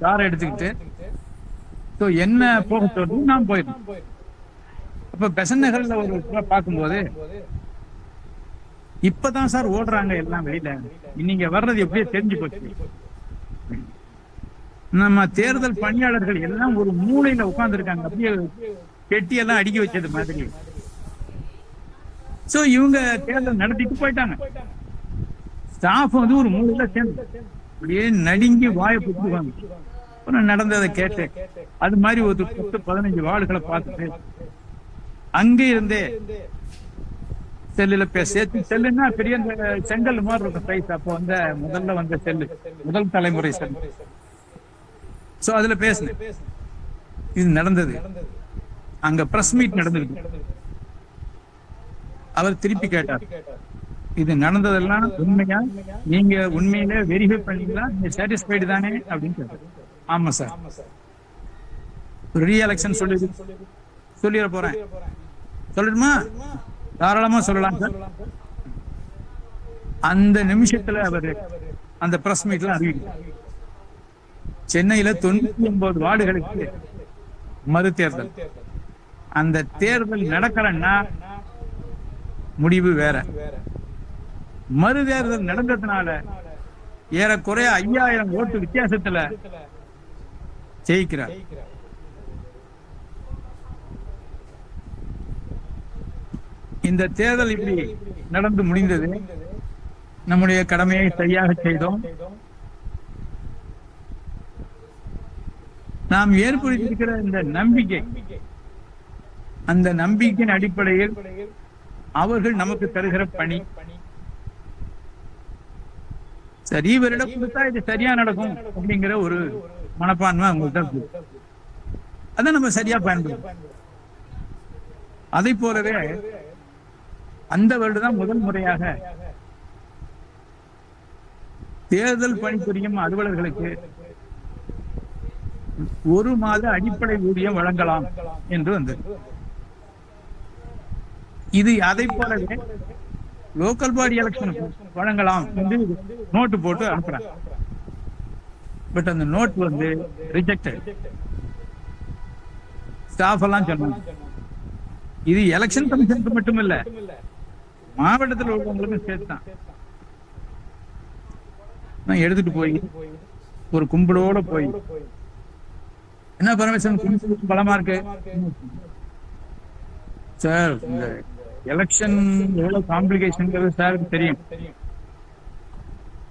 காரை எடுத்துக்கிட்டு என்ன போக சொல்லி நான் போயிருந்தேன். அப்ப பெசன் நகர்ல ஒரு பார்க்கும்போது, இப்பதான் சார் ஓடுறாங்க எல்லாம் வெளியில, நீங்க வர்றது எப்படியே தெரிஞ்சு போச்சு. நம்ம தேர்தல் பணியாளர்கள் எல்லாம் ஒரு மூலையில உட்கார்ந்து இருக்காங்க, அப்படியே பெட்டி எல்லாம் அடுக்கி வச்சது மாதிரி. சோ இவங்க தேர்தல் நடத்திட்டு போயிட்டாங்க. ஸ்டாஃப் வந்து ஒரு மூலையில சேர்ந்து அப்படியே நடுங்கி வாயை புத்துவாங்க. நடந்ததை கேட்டு அது மாதிரி ஒரு 10-15 வார்டுகளை பார்த்துட்டு அங்கே இருந்தே செல்லுல சேர்த்து, செல்லுன்னா பெரிய செங்கல் மாதிரி இருக்கும் சைஸ். அப்போ முதல்ல வந்த செல்லு, முதல் தலைமுறை செல்லு. சோ அதுல பேசுனேன், இது நடந்தது, அங்க பிரஸ் மீட் நடந்திருக்கு. அவர் திருப்பி கேட்டார், இது நடந்ததெல்லாம் உண்மையா, நீங்க உண்மையில வெரிஃபை பண்ணீங்களா, நீங்க சாட்டிஸ்ஃபைடு தானே அப்படின்னு கேட்டார். ஆமா சார். ரீ எலெக்ஷன் சொல்லிட போறேன், சொல்லணுமா? தாராளமா சொல்லலாம் சார். அந்த நிமிஷத்துல அவர் அந்த பிரஸ் மீட்ல அறிவிக்கிறார், சென்னையில 99 வார்டுகளுக்கு மறு தேர்தல். அந்த தேர்தல் நடக்கலன்னா முடிவு வேற. மறு தேர்தல் நடந்ததுனால ஏறக்குறைய 5000 ஓட்டு வித்தியாசத்துல ஜெயிக்கிறார். இந்த தேர்தல் இப்படி நடந்து முடிந்தது. நம்முடைய கடமையை சரியாக செய்தோம். நாம் ஏற்படுத்தியிருக்கிற இந்த நம்பிக்கை, அந்த நம்பிக்கையின் அடிப்படையில் அவர்கள் நமக்கு தருகிற பணி, சரி இவரிடம் கொடுத்தா இது சரியா நடக்கும் அப்படிங்கிற ஒரு மனப்பான்மை அவங்கள்ட்ட இருக்கு. அதை நம்ம சரியா பயன்படுத்தும். அதை போலவே அந்த வருடம் முதல் முறையாக தேர்தல் பணிபுரியும் அலுவலர்களுக்கு 1 மாத அடிப்படை ஊதியம் வழங்கலாம் என்று வந்தது. இது அதை போலவே லோக்கல் பாடி எலெக்ஷனுக்கு வழங்கலாம் என்று நோட்டு போட்டு அனுப்புறாங்க. பட் அந்த நோட் வந்து ரிஜெக்டட். ஸ்டாஃப் எல்லாம் சொன்னாங்க இது எலெக்ஷன் கமிஷனுக்கு மட்டும் இல்ல, மாவட்டத்தில் உள்ளவங்களுக்கும் சேர்த்தான். நான் எடுத்துட்டு போய் ஒரு கும்பலோட போய், என்ன பரமேஸ்வரன் கும்பலுக்கு பலமா இருக்கு சார், இந்த எலெக்ஷன் எவ்வளவு காம்ப்ளிகேஷன் சாருக்கு தெரியும்.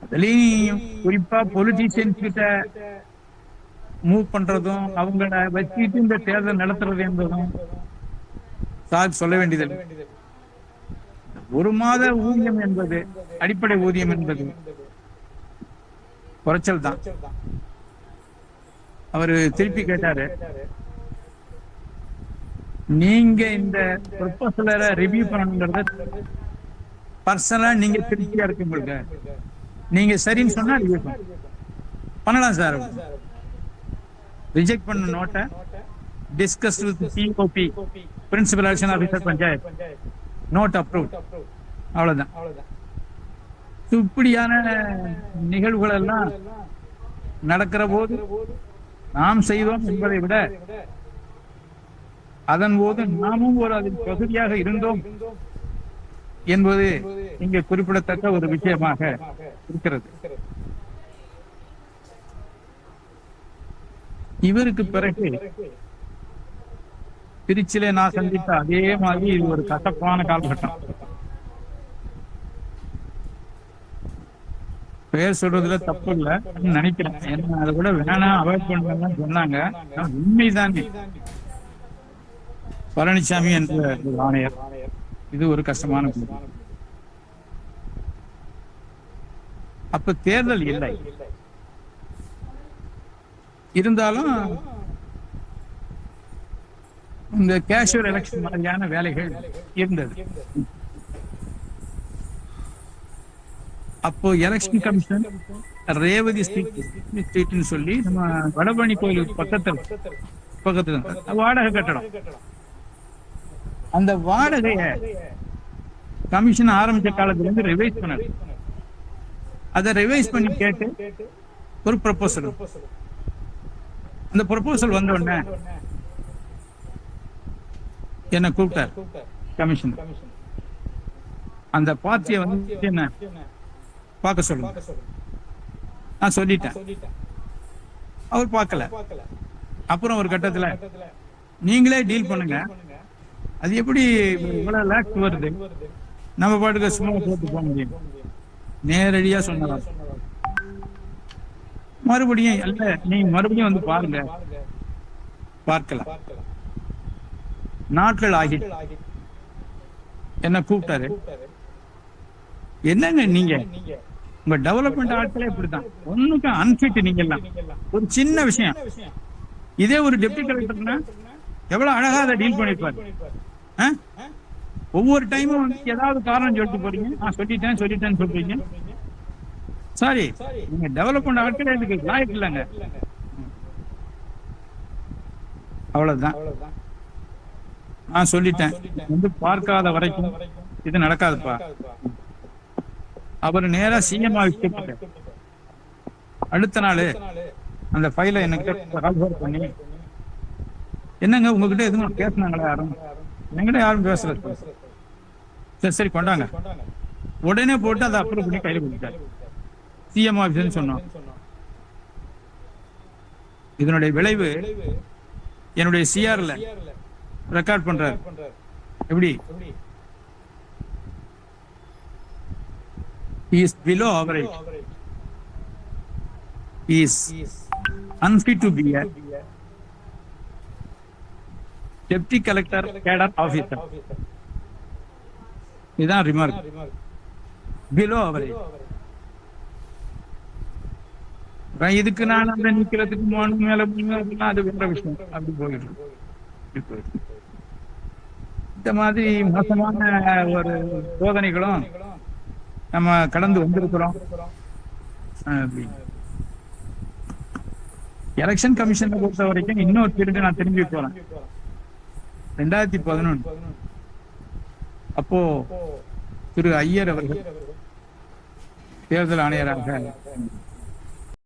அதுலயும் குறிப்பா பொலிட்டீஷியன்ஸ் கிட்ட மூவ் பண்றதும் அவங்கள வச்சுட்டு இந்த தேர்தல் நடத்துறது என்பதும் சார் சொல்ல வேண்டியது. 1 மாத ஊதியம் என்பது, அடிப்படை ஊதியம் என்பது குறைச்சல் தான். அவரு திருப்பி கேட்டாரு, நீங்க இந்த ப்ரொபோசலை ரிவ்யூ பண்ணணுங்கிறத பர்சனலா நீங்க திருப்தியா இருக்கு உங்களுக்கு, நீங்க சரின்னு சொன்னா ரிவ்யூ பண்ணலாம் சார். ரிஜெக்ட் பண்ண நோட்டை discuss with BOP, principal election officer Panchayat, note approve, அவ்வளவுதான். இப்படியான நிகழ்வுகள் எல்லாம் நடக்கிற போது நாம் செய்தோம் என்பதை விட அதன் போது நாமும் ஒரு அதில் பகுதியாக இருந்தோம் என்பது இங்கே குறிப்பிடத்தக்க ஒரு விஷயமாக இருக்கிறது. இவருக்கு பிறகு திருச்சியிலே நான் சந்தித்த அதே மாதிரி இது ஒரு கசப்பான காலகட்டம். பெயர் சொல்றதுல தப்பு இல்ல நினைக்கிறேன். என்ன அதை கூட வேணாம் அவாய்ட் பண்ணலாம் சொன்னாங்க. உண்மைதானே பழனிசாமி என்ற ஒரு ஆணையர், இது ஒரு கஷ்டமான. அப்ப தேர்தல் இல்லை இருந்தாலும் இந்த கேஷுவல் எலெக்ஷன் மாதிரியான வேலைகள் இருந்தது. அப்போ எலெக்ஷன் கமிஷன் ரேவதி ஸ்ட்ரீட்னு சொல்லி நம்ம வடபழனி கோயிலுக்கு பக்கத்துல வாடகை கட்டடம், அந்த வாடகைய கமிஷன் ஆரம்பிச்ச காலத்துல இருந்து ரிவைஸ் பண்ண, அதை ரிவைஸ் பண்ணி கேட்டு ஒரு ப்ரொபோசல், அந்த ப்ரொபோசல் வந்த உடனே என்ன கூப்பிட்டார் கமிஷன். அந்த பார்ட்டியை வந்து என்ன பார்க்க சொல்லுங்க, நான் சொல்லிட்டேன். அவர் பார்க்கல. அப்புறம் ஒரு கட்டத்துல நீங்களே டீல் பண்ணுங்க, அது எப்படி இவ்வளவு லேக்ஸ் வருது, நம்ம பாட்டுக்கு சும்மா போட்டு போக முடியும். நேரடியா சொன்னதான். மறுபடியும் அல்ல, நீங்க மறுபடியும் வந்து பாருங்க. பார்க்கலாம். நாட்கள் ஆகி என்ன கூப்பிட்டாரு. என்னங்க நீங்க உங்க டெவலப்மெண்ட் ஆட்களே இப்படிதான், ஒண்ணுக்கும் அன்ஃபிட். நீங்க எல்லாம் ஒரு சின்ன விஷயம், இதே ஒரு டெப்டி கலெக்டர்னா எவ்வளவு அழகா அதை டீல் பண்ணிருப்பாரு. ஒவ்வொரு டைமும் ஏதாவது காரணம் சொல்லிட்டு போறீங்க, நான் சொல்லிட்டேன்னு சொல்றீங்க. சாரி, நீங்க டெவலப்மெண்ட் ஆட்களே இதுக்கு லாய்க்கு இல்லைங்க. அவ்வளவுதான், நான் சொல்லிட்டேன். வந்து பார்க்காத வரைக்கும் இது நடக்காதுப்பா. அவர் நேரா சிஎம் ஆஃபீஸ் அடுத்த நாள் அந்த ஃபைலை என்கிட்ட ட்ரான்ஸ்ஃபர் பண்ணி, என்னங்க உங்ககிட்ட எதுவும் பேசினாங்களா? என்கிட்ட யாரும் பேசல. சரி கொண்டாங்க. உடனே போட்டு அதை அப்ரூவ் பண்ணி கையில் கொடுத்தாரு. சிஎம் ஆபீஸ் சொன்னோம். இதனுடைய விளைவு என்னுடைய சிஆர்ல ரெக்கார்ட் பண்றாரு. எப்படி? He is below average. He is unfit to be a deputy collector cadre officer. இதான் ரிமார்க். Below average. இதுக்கு நான் அந்த நிக்கிறதுக்கு மேல அது வேற விஷயம். அப்படி போயிட்டு இந்த மாதிரி மோசமான ஒரு சோதனைகளும் நம்ம கடந்து வந்திருக்கிறோம். எலெக்ஷன் கமிஷனை பொறுத்த வரைக்கும் இன்னொரு திருட்டு நான் திரும்பி போறேன். 2011 அப்போ திரு ஐயர் அவர்கள் தேர்தல் ஆணையராக